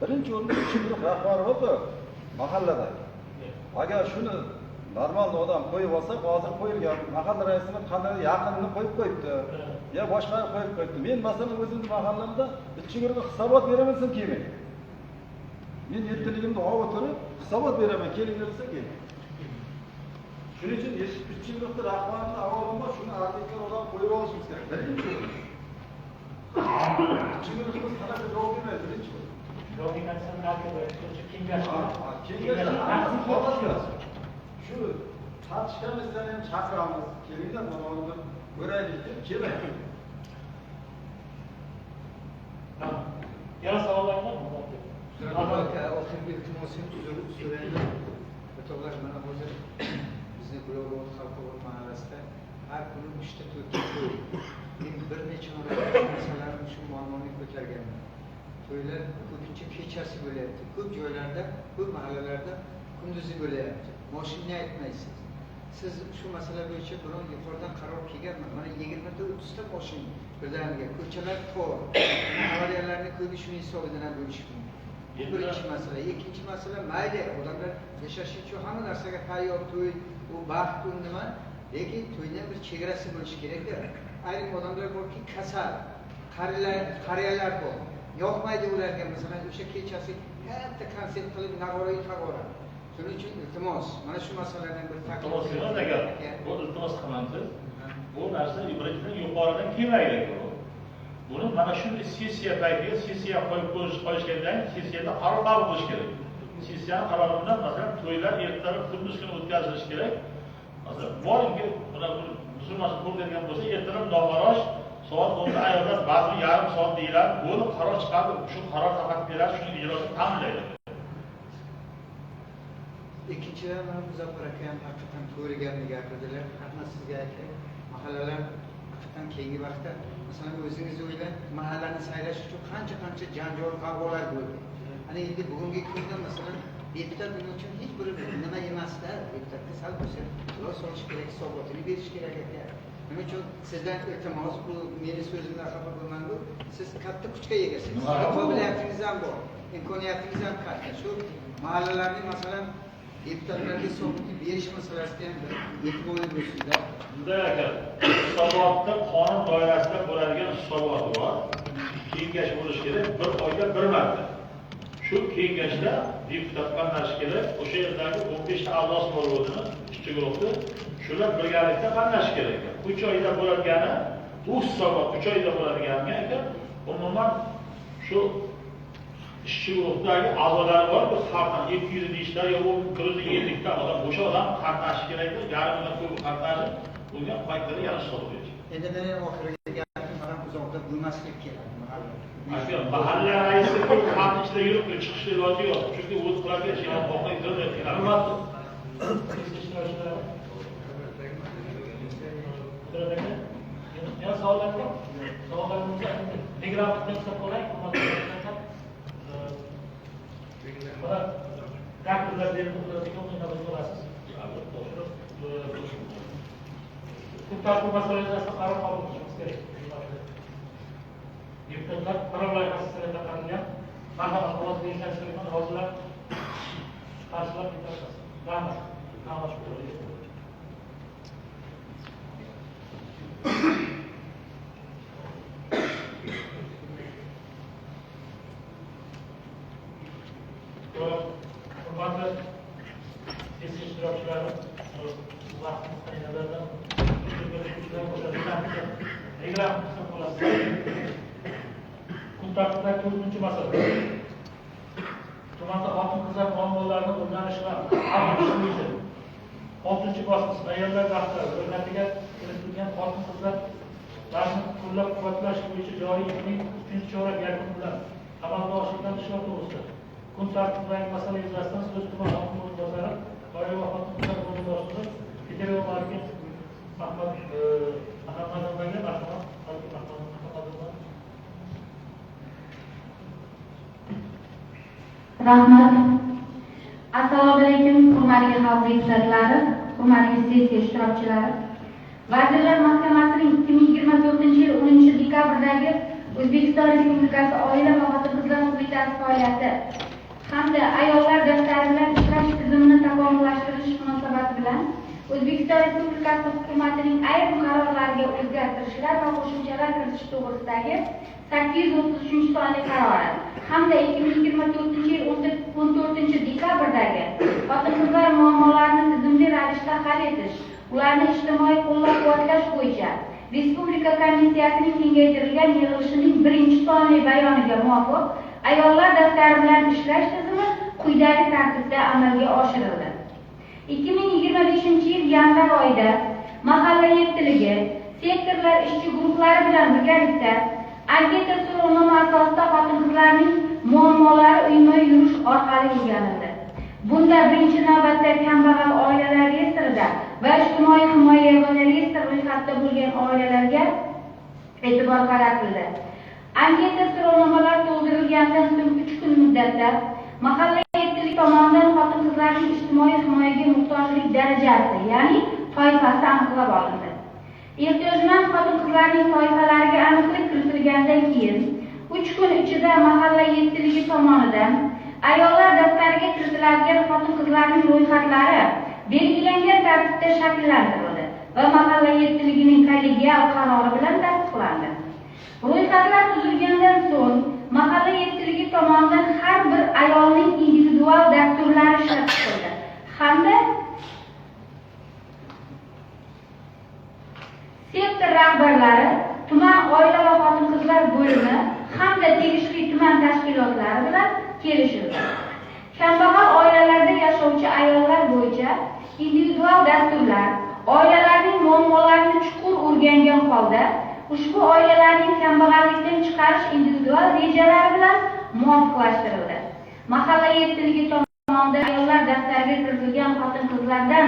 [SPEAKER 9] birinchi o'rinda 3 guruh rahbari bor-ku. Mahallada. Agar shuni normal odam qo'yib olsa, hozir qo'yilgan mahalla raisini qanday yaqinini qo'yib qo'yibdi. Ya boshqa qo'yib qo'yibdi. Men masalan o'zim mahallamda ichki guruhga hisobot beraman kelmaydi. Men 7ligimni olib o'tirib hisobot beraman, kelinglar desa keling. Shuning uchun ichki guruhda rahbarini avvalambor shuni ardiklar odam qo'yib olishimiz kerak. Birinchi o'rin. Ichki guruhimiz qanaqa javob bermaydi birinchi o'rin. Şu tartış komisyonu hem çakramız, kelinglar mana ko'raylik deb kelmaydi.
[SPEAKER 1] Yana savollar bormi?
[SPEAKER 3] Oxirgi iltimosini uzilib so'rayman. O'rtoqlar, mana hozir bizni Globo xalq mahallasida har kuni 3 ta 4 ta to'y. Men bir necha masalalarni shu muammoni ko'targanman. To'ylar ko'pincha kechasi bo'lyapti. Ko'p joylarda, ko'p mahallalarda kunduzi bo'lyapti. Moshinni aytmaysiz. Siz shu masala bo'yicha biron yuqoridan qaror kelganmi? Mana 20 ta 30 ta moshin birdaniga ko'chalar tor. Avariyalarni ko'pi shu hisobidan ham bo'lishi mumkin. Bu birinchi masala. Ikkinchi masala, mayli odamlar yashash uchun hamma narsaga tayyor to'y, u baxt u nima, lekin to'ydan bir chegarasi bo'lishi kerak-da. Ayrim odamlar borki, kasal, qariyalar bor. Yoqmaydi ularga masalan o'sha kechasi katta konsert qilib navoiy tag'ora. Shuning uchun iltimos, mana shu masalalardan bir
[SPEAKER 7] iltimos emas agar bu iltimos qilamiz. Bu narsa birinchidan yuqoridan kelmaydi. Buni mana shu sessiya paytiga sessiya qo'yib qo'yishgandan sessiyada qaror qabul qilish kerak. Sessiyaning qarori bilan masalan to'ylar ertalab kunduz kuni o'tkazilishi kerak. Masalan, boringki, mana bu musulmon ko'rgan bo'lsa, ertalab nog'orosh soat 10da ayollar ba'zi yarim soat deyiladi. Buni qaror chiqadi. Shu qaror faqat beradi, shuni ijrosini ta'minlaydi.
[SPEAKER 3] İkinciler bana Muzaffar Akayam hakikaten to'g'riganini gapirdilar. Hamma sizga aytay, mahallalar hakikaten keyingi vaqtda, masalan o'zingiz o'ylang, mahallani saylash uchun qancha janjal qavg'olar bo'ldi. Ana endi bugungi kunda masalan deputat buning uchun hech bir nima emasda, deputatga sal bo'lsa xulosa solish kerak, hisobotini berish kerak ekan. Nima uchun sizdan iltimos, bu meni so'zimdan xafa bo'lmang-ku, siz katta kuchga egasiz. Qobiliyatingiz ham bor, imkoniyatingiz ham katta. Shu mahallalarning masalan deputatlarga hisobotni berish masalasida ham e'tiborli bo'lsizlar.
[SPEAKER 7] Bunday ekan, hisobotda qonun doirasida bo'ladigan hisobot bor. Kengash bo'lishi kerak, bir oyda bir marta. Shu kengashda deputat qatnashishi kerak. O'sha yerdagi 15 ta a'zosi bor o'zini, ishchi guruhda. Shular birgalikda qatnashishi kerak. 3 oyda bo'ladigan, bu hisobot 3 oyda bo'ladiganiga ekan, umuman shu ishchi guruhdagi a'zolar bor, biz xalqdan 200 deyishlar, yo 150 ta odam, o'sha odam qatnashishi kerak, yarmidan ko'p qatnashib, bunga paytlarda yana hisob berish.
[SPEAKER 3] Endi men ham oxiriga gapim mana uzoqda bo'lmaslik kerak.
[SPEAKER 7] Mahalla raisi ko'p xalq ichida yurib chiqishni iloji yo'q. Chunki o'z qiladigan ishlar boqmay turmaydi.
[SPEAKER 1] Yana savollar bor? Savollarimizni migrantlar qolay, mana daktarlar berib turadigan o'yinlar bo'lasiz. Ko'plab bu masalalarga qaror qabul qilishimiz kerak. Deputatlar qaror loyihasi taqdirlangan, mahalla ovoz berishdan hozirlar qarshilab ketasiz. Rahmat. Hurmatli sessiya ishtirokchilari, vaqtimizni nazardan kun tartibidagi 4-chi masala. Tumanda xotin-qizlar muammolarini o'rganish va hal etish bo'yicha 6-chi bosqich ayollar daftari ro'yxatiga kiritilgan xotin-qizlarni qo'llab-quvvatlash bo'yicha joriy yilning 3-chorak yakuni bilan amalga oshirilgan ishlar to'g'risida kun tartibidagi masala yuzasidan so'z tuman hokim o'rinbosari oila va xotin-qizlar bo'limi boshlig'i Federal Market Ahmadovga marhamat.
[SPEAKER 10] Rahmat. Assalomu alaykum, hurmatli xalq deputatlari, hurmatli sessiya ishtirokchilari. Vazirlar Mahkamasining 2024-yil 10-dekabrdagi O'zbekiston Respublikasi Oila va xotin-qizlar qo'mitasi faoliyati hamda ayollar daftari bilan ishlash tizimini takomillashtirish munosabati bilan O'zbekiston Respublikasi hukumatining ayrim qarorlariga o'zgartirishlar va qo'shimchalar kiritish to'g'risidagi 833 sonli qarori hamda 2024-yil 14-dekabrdagi xotin-qizlar muammolarini tizimli ravishda hal etish, ularni ijtimoiy qo'llab-quvvatlash bo'yicha Respublika komissiyasining kengaytirilgan yig'ilishining 1-sonli bayoniga muvofiq ayollar daftari bilan ishlash tizimi quyidagi tartibda amalga oshirildi. 2025-yil yanvar oyida mahalla yettiligi, sektorlar ishchi guruhlari bilan birgalikda anketa so'rovnoma asosida xotin-qizlarning muammolari uyma yurish orqali o'rganildi. Bunda birinchi navbatda kambag'al oilalar reyestrida va ijtimoiy himoya yagona reyestr ro'yxatida bo'lgan oilalarga e'tibor qaratildi. Anketa so'rovnomalar to'ldirilgandan so'ng 3 kun muddatda mahalla yettilik tomonidan xotin-qizlarning ijtimoiy himoyaga muhtojlik darajasi, ya'ni toifasi aniqlab olindi. Ehtiyojmand xotin-qizlarning toifalariga aniqlik kiritilgandan keyin 3 kun ichida mahalla yettiligi tomonidan ayollar daftariga kiritiladigan xotin-qizlarning ro'yxatlari belgilangan tartibda shakllantirildi va mahalla yettiligining kollegial qarori bilan tasdiqlandi. Ro'yxatlar tuzilgandan so'ng mahalla yettiligi tomonidan har bir ayolning individual dasturlari ishlab chiqildi hamda sektor rahbarlari, tuman oila va xotin-qizlar bo'limi hamda tegishli tuman tashkilotlari bilan kelishildi. Kambag'al oilalarda yashovchi ayollar bo'yicha individual dasturlar oilalarning muammolarini chuqur o'rgangan holda ushbu oilalarning kambag'allikdan chiqarish individual rejalari bilan muvofiqlashtirildi. Mahalla yettiligi tomonidan ayollar daftariga kiritilgan xotin-qizlardan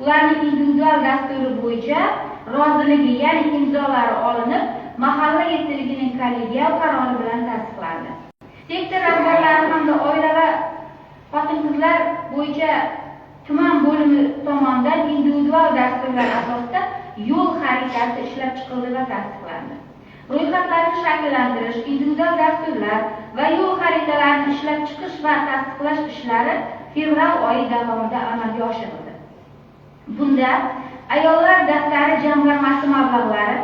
[SPEAKER 10] ularning individual dasturi bo'yicha roziligi, ya'ni imzolari olinib, mahalla yettiligining kollegial qarori bilan tasdiqlandi. Sektor rahbarlari hamda oila va xotin-qizlar bo'yicha tuman bo'limi tomonidan individual dasturlar asosida yo'l xaritasi ishlab chiqildi va tasdiqlandi. Ro'yxatlarni shakllantirish, individual dasturlar va yo'l xaritalarini ishlab chiqish va tasdiqlash ishlari fevral oyi davomida amalga oshirildi. Bunda ayollar daftari jamg'armasi mablag'lari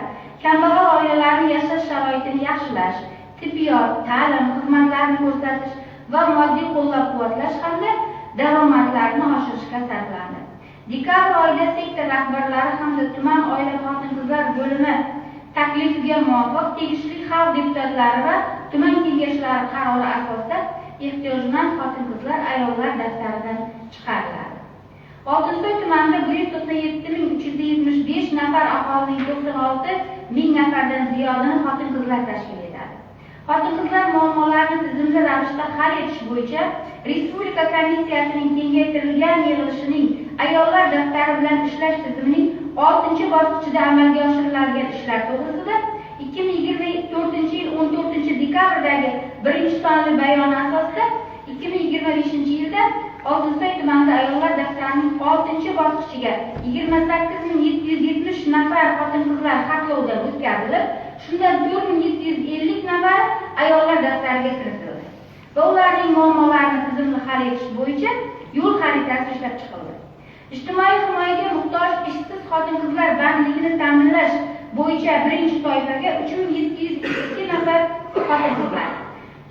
[SPEAKER 10] kambag'al oilalarning yashash sharoitini yaxshilash, tibbiyot, ta'lim xizmatlarini ko'rsatish va moddiy qo'llab-quvvatlash hamda daromadlarni oshirishga sarflandi. Dekabr oyida sektor rahbarlari hamda tuman oila xotin-qizlar bo'limi taklifiga muvofiq tegishli xalq deputatlari va tuman kengashlari qarori asosida ehtiyojmand xotin-qizlar ayollar daftaridan chiqariladi. Oltinsoy tumanida 197.375 nafar aholining 96.000 nafardan ziyodini xotin-qizlar tashkil etadi. Xotin-qizlar muammolarini tizimli ravishda hal etish bo'yicha Respublika komissiyasining kengaytirilgan yig'ilishining ayollar daftari bilan ishlash tizimining 6-bosqichida amalga oshiriladigan ishlar to'g'risida 2024-yil 14-dekabrdagi 1-sonli bayoni asosida 2025-yilda Oltinsoy tumanida ayollar daftarining 6-bosqichiga 28.770 nafar xotin-qizlar xatlovdan o'tkazilib, shundan 4.750 nafar ayollar daftariga kiritildi va ularning muammolarini tizimli hal etish bo'yicha yo'l xaritasi ishlab chiqildi. Ijtimoiy himoyaga muhtoj ishsiz xotin-qizlar bandligini ta'minlash bo'yicha birinchi toifaga 3.702 nafar xotin-qizlar,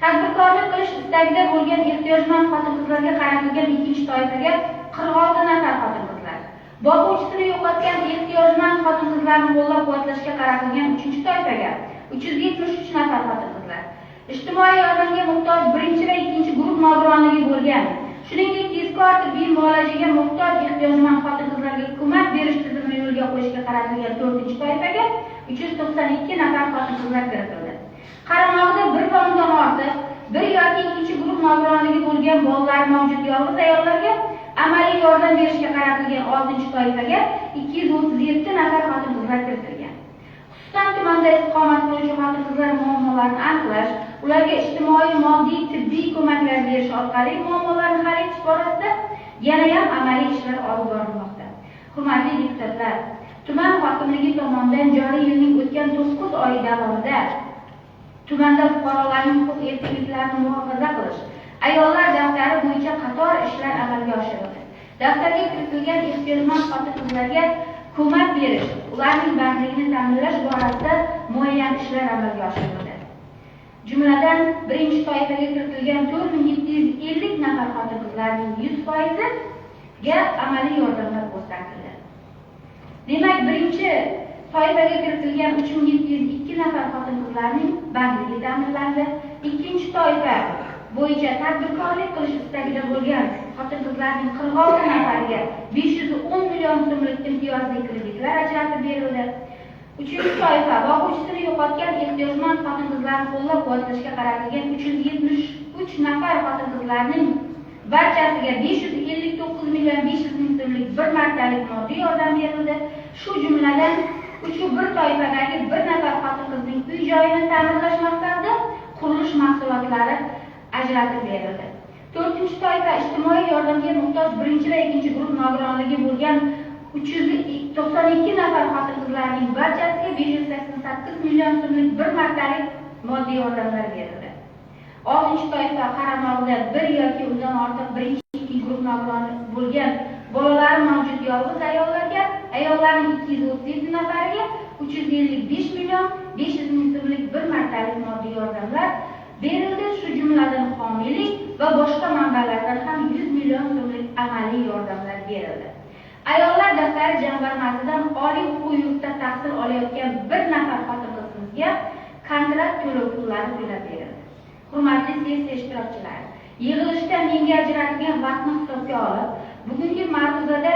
[SPEAKER 10] Tadbirkorlik qilish istagida bo'lgan ehtiyojmand xotin-qizlarga qaratilgan ikkinchi toifaga 46 nafar xotin-qizlar. Boquvchisini yo'qotgan ehtiyojmand xotin-qizlarni qo'llab-quvvatlashga qaratilgan 3-toifaga 373 nafar xotin-qizlar. Ijtimoiy yordamga muhtoj birinchi va ikkinchi guruh nogironligi bo'lgan, shuningdek tezkor tibbiy muolajaga muhtoj ehtiyojmand xotin-qizlarga ko'mak berish tizimini yo'lga qo'yishga qaratilgan 4-toifaga 392 nafar xotin-qizlar kiritildi. Qaramog'ida bir va undan ortiq bir yoki ikkinchi guruh nogironligi bo'lgan bolalar mavjud yolg'iz ayollarga amaliy yordam berishga qaratilgan 6-toifaga 237 nafar xotin-qizlar kiritilgan. Xususan tumanda istiqomat qiluvchi xotin-qizlar muammolarini aniqlash, ularga ijtimoiy, moddiy, tibbiy ko'maklar berish orqali muammolarni hal etish borasida yana ham amaliy ishlar olib borilmoqda. Hurmatli deputatlar, tuman hokimligi tomonidan joriy yilning o'tgan 9 oyi davomida tumanda fuqarolarning huquq erkinliklarini muhofaza qilish, ayollar daftari bo'yicha qator ishlar amalga oshirildi. Daftarga kiritilgan ehtiyojmand xotin-qizlarga ko'mak berish, ularning bandligini ta'minlash borasida muayyan ishlar amalga oshirildi. Jumladan, birinchi toifaga kiritilgan 4750 nafar xotin-qizlarning 100%ga amaliy yordamlar ko'rsatildi. Demak, birinchi toifaga kiritilgan 3702 nafar xotin-qizlarning bandligi ta'minlandi. Ikkinchi toifa bo'yicha tadbirkorlik qilish istagida bo'lgan xotin-qizlarning 46 nafariga 510 million so'mlik imtiyozli kreditlar ajratib berildi. Uchinchi toifa boquvchisini yo'qotgan ehtiyojmand xotin-qizlarni qo'llab-quvvatlashga qaratilgan 373 nafar xotin-qizlarning barchasiga 559 million 500 ming so'mlik bir martalik moddiy yordam berildi. Shu jumladan 3-1 toifadagi bir nafar xotin-qizning uy joyini ta'minlash maqsadida qurilish mahsulotlari ajratib berildi. 4-toifa ijtimoiy yordamga muhtoj birinchi va ikkinchi guruh nogironligi bo'lgan 392 nafar xotin-qizlarning barchasiga 588 million so'mlik bir martalik moddiy yordamlar berildi. 6-toifa qaramog'ida bir yoki undan ortiq birinchi ikkinchi guruh nogironi bo'lgan bolalari mavjud yolg'iz ayollarga, ayollarning 237 nafariga 355 million 500 ming so'mlik bir martalik moddiy yordamlar berildi. Shu jumladan homiylik va boshqa manbalardan ham 100 million so'mlik amaliy yordamlar berildi. Ayollar daftari jamg'armasidan oliy o'quv yurtida tahsil olayotgan bir nafar xotin-qizimizga kontrakt to'lov pullari to'lab berildi. Hurmatli sessiya ishtirokchilari, yig'ilishda menga ajratilgan vaqtni hisobga olib, bugungi mavzusida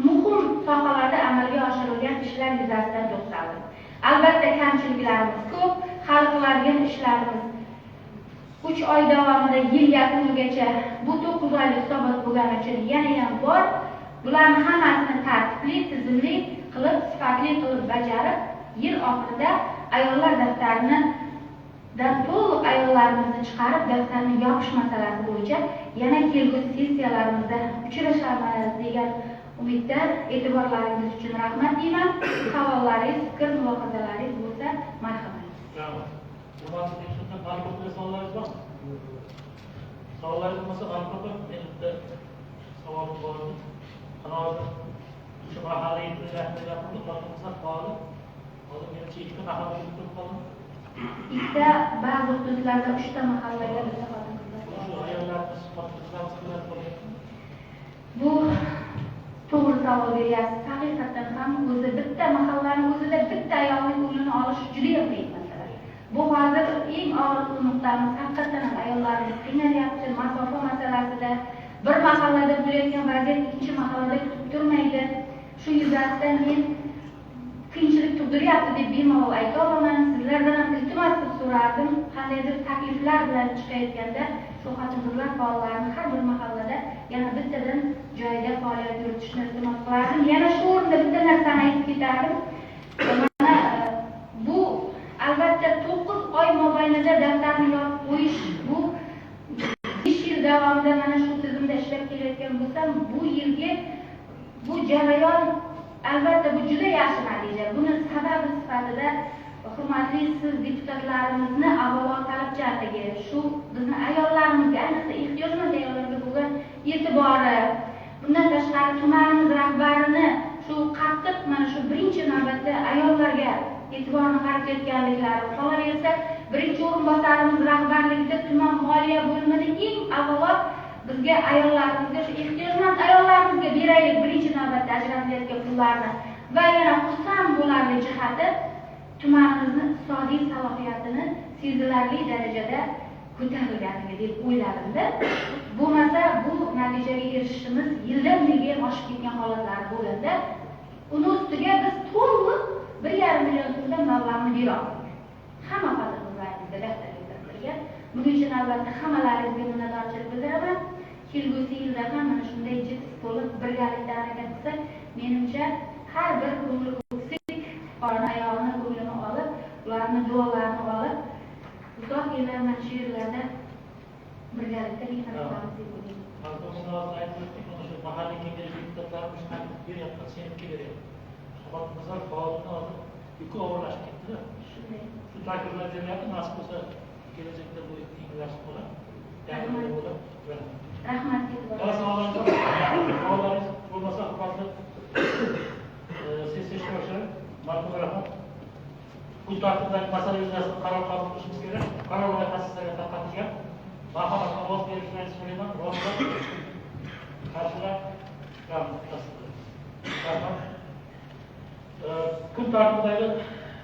[SPEAKER 10] muhim sohalarda amalga oshirilgan ishlar yuzasidan to'xtaldim. Albatta kamchiliklarimiz ko'p, hal qiladigan ishlarimiz 3 oy davomida yil yakunigacha bu 9 oylik hisobot bo'lgani uchun yana ham bor. Bularni hammasini tartibli, tizimli qilib, sifatli qilib bajarib, yil oxirida ayollar daftarini to'liq ayollarimizni chiqarib, daftarni yopish masalasi bo'yicha yana kelgusi sessiyalarimizda uchrashamiz degan umidda e'tiborlaringiz uchun rahmat deyman. Savollaringiz, fikr mulohazalaringiz bo'lsa marhamat.
[SPEAKER 1] Hurmatli deputatlar, qanday savollaringiz bor? Savollaringiz bo'lmasa, albatta bitta savolim bor. Hozir shu mahallaga yetishtirishga xotin-qizlar faol. Hozir menimcha 2 kun aholi yutib qoldi.
[SPEAKER 10] Bitta ba'zi hududlarda 3 ta mahallaga bitta xotin-qizlar.
[SPEAKER 1] Shu ayollarimiz xotin-qizlar qo'yapti.
[SPEAKER 10] Bu to'g'ri savol beryapsiz. Haqiqatan ham o'zi bitta mahallaning o'zida bitta ayolning o'rnini olish juda ham qiyin masala. Bu hozir eng og'riqli nuqtamiz. Haqiqatan ham ayollarimiz qiynalyapti masofa masalasida. Bir mahallada bo'layotgan vaziyat ikkinchi mahallada kutib turmaydi. Shu yuzasidan men qiyinchilik tug'diryapti deb bemalol ayta olaman. Sizlardan ham iltimos qilib so'rardim. Qandaydir takliflar bilan chiqayotganda shu xotin-qizlar faollarini har bir mahallada yana bittadan joyida faoliyat yuritishni iltimos qilardim. Yana shu o'rinda bitta narsani aytib ketardim. Mana bu albatta 9 oy mobaynida daftarni yopib qo'yish, bu 5 yil davomida mana shu tizimda ishlab kelayotgan bo'lsam, bu yilgi bu jarayon albatta bu juda yaxshi natija. Buni sababi sifatida hurmatli siz deputatlarimizni avvalo talabchanligi, shu bizni ayollarimizga, ayniqsa ehtiyojmand ayollarga bo'lgan e'tibori, bundan tashqari tumanimiz rahbarini shu qattiq mana shu birinchi navbatda ayollarga e'tiborni qaratayotganliklari, qolaversa birinchi o'rinbosarimiz rahbarligida tuman moliya bo'limida eng avvalo bizga ayollarimizga, shu ehtiyojmand ayollarimizga beraylik birinchi navbatda ajratilayotgan pullarni va yana xursand bo'larli jihati tumanimizni iqtisodiy salohiyatini sezilarli darajada ko'tarilganligi deb o'yladimda. Bo'lmasa bu natijaga erishishimiz yildan yilga oshib ketgan holatlari bo'lganda, uni ustiga biz to'liq 1,5 million so'mdan mablag'ni bera oldik. Hamma farzandlarimizga daftarga kiritilgan. Buning uchun albatta hammalaringizga minnatdorchilik bildiraman. Kelgusi yilda ham mana shunday jid to'liq birgalikda harakat qilsak, menimcha har bir ko'ngli ko'ksik, qorni oyog'ini ko'nglini olib, ularni duolarini olib, uzoq yillar mana shu yerlarda birgalikda mehnat qilamiz deb o'ylayman.
[SPEAKER 1] Mahalliy kengash deputatlarimiz ham beryapti, senib kelaveradi. Sababimizlar faoliyatini hozir yuki og'irlashib ketdi.
[SPEAKER 10] Shunday.
[SPEAKER 1] Shu takliflar beryapti, nasib bo'lsa kelajakda bu tenglashib bo'ladi. Yangi bo'ladi.
[SPEAKER 10] Rahmat.
[SPEAKER 1] Faollarimiz bo'lmasa hurmatli sessiya ishtirokchilari, marhum rahmat. Kun tartibidagi masala yuzasidan qaror qabul qilishimiz kerak. Qaror loyihasi sizlarga tarqatilgan. Marhamat, ovoz berishlaringizni so'rayman. Ro'zg'or qarshilar kun tartibidagi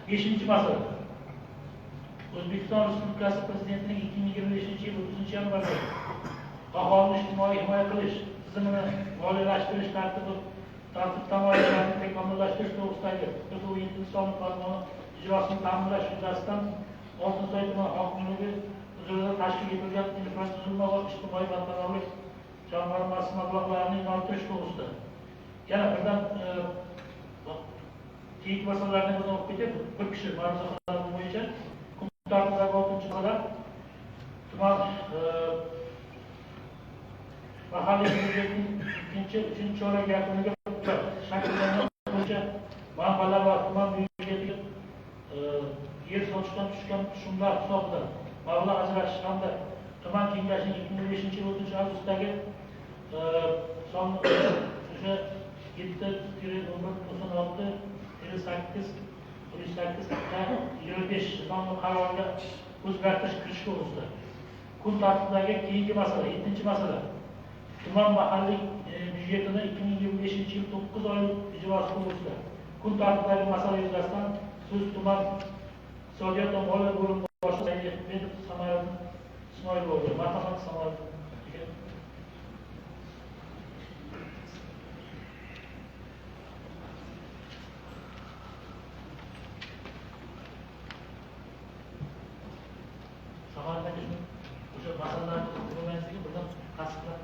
[SPEAKER 1] 5-masala. O'zbekiston Respublikasi Prezidentining 2025-yil 30-yanvarda aholini ijtimoiy himoya qilish tizimini moliyalashtirish tartib-tamoyillarini takomillashtirish to'g'risidagi 47-sonli farmoni ijrosini ta'minlash yuzasidan Oltinsoy tuman hokimligi huzurida tashkil etilgan infratuzilma va ijtimoiy barqarorlik jamg'armasi mablag'larini yo'naltirish to'g'risida. Yana birdan keyingi masalalarni o'zim o'qib ketib, bir kishi ma'ruzalar bo'yicha kun tartibidagi 6-masala tuman mahalliy byudjetning 2-3 chorak yakuniga shakllangan bo'yicha manbalar va tuman byudjetiga yer sotishdan tushgan tushumlar hisobidan mablag' ajratish hamda tuman kengashining 2025-yil 4-avgustdagi sonli o'sha 7-16-8-28-25 sonli qaroriga o'zgartirish kirish to'g'risida. Kun tartibidagi keyingi masala, 7-masala. Tuman mahalliy byudjetini 2025-yil 9 oylik ijrosi to'g'risida. Kun tartibidagi masala yuzasidan so'z tuman iqtisodiyot va moliya bo'limi boshlig'i Ahmedov Samarqand Ismoilovga. Marhamat, Samarqand. Samarqandda o'sha masalalarni bo'lmasligi birdan tasdiqlab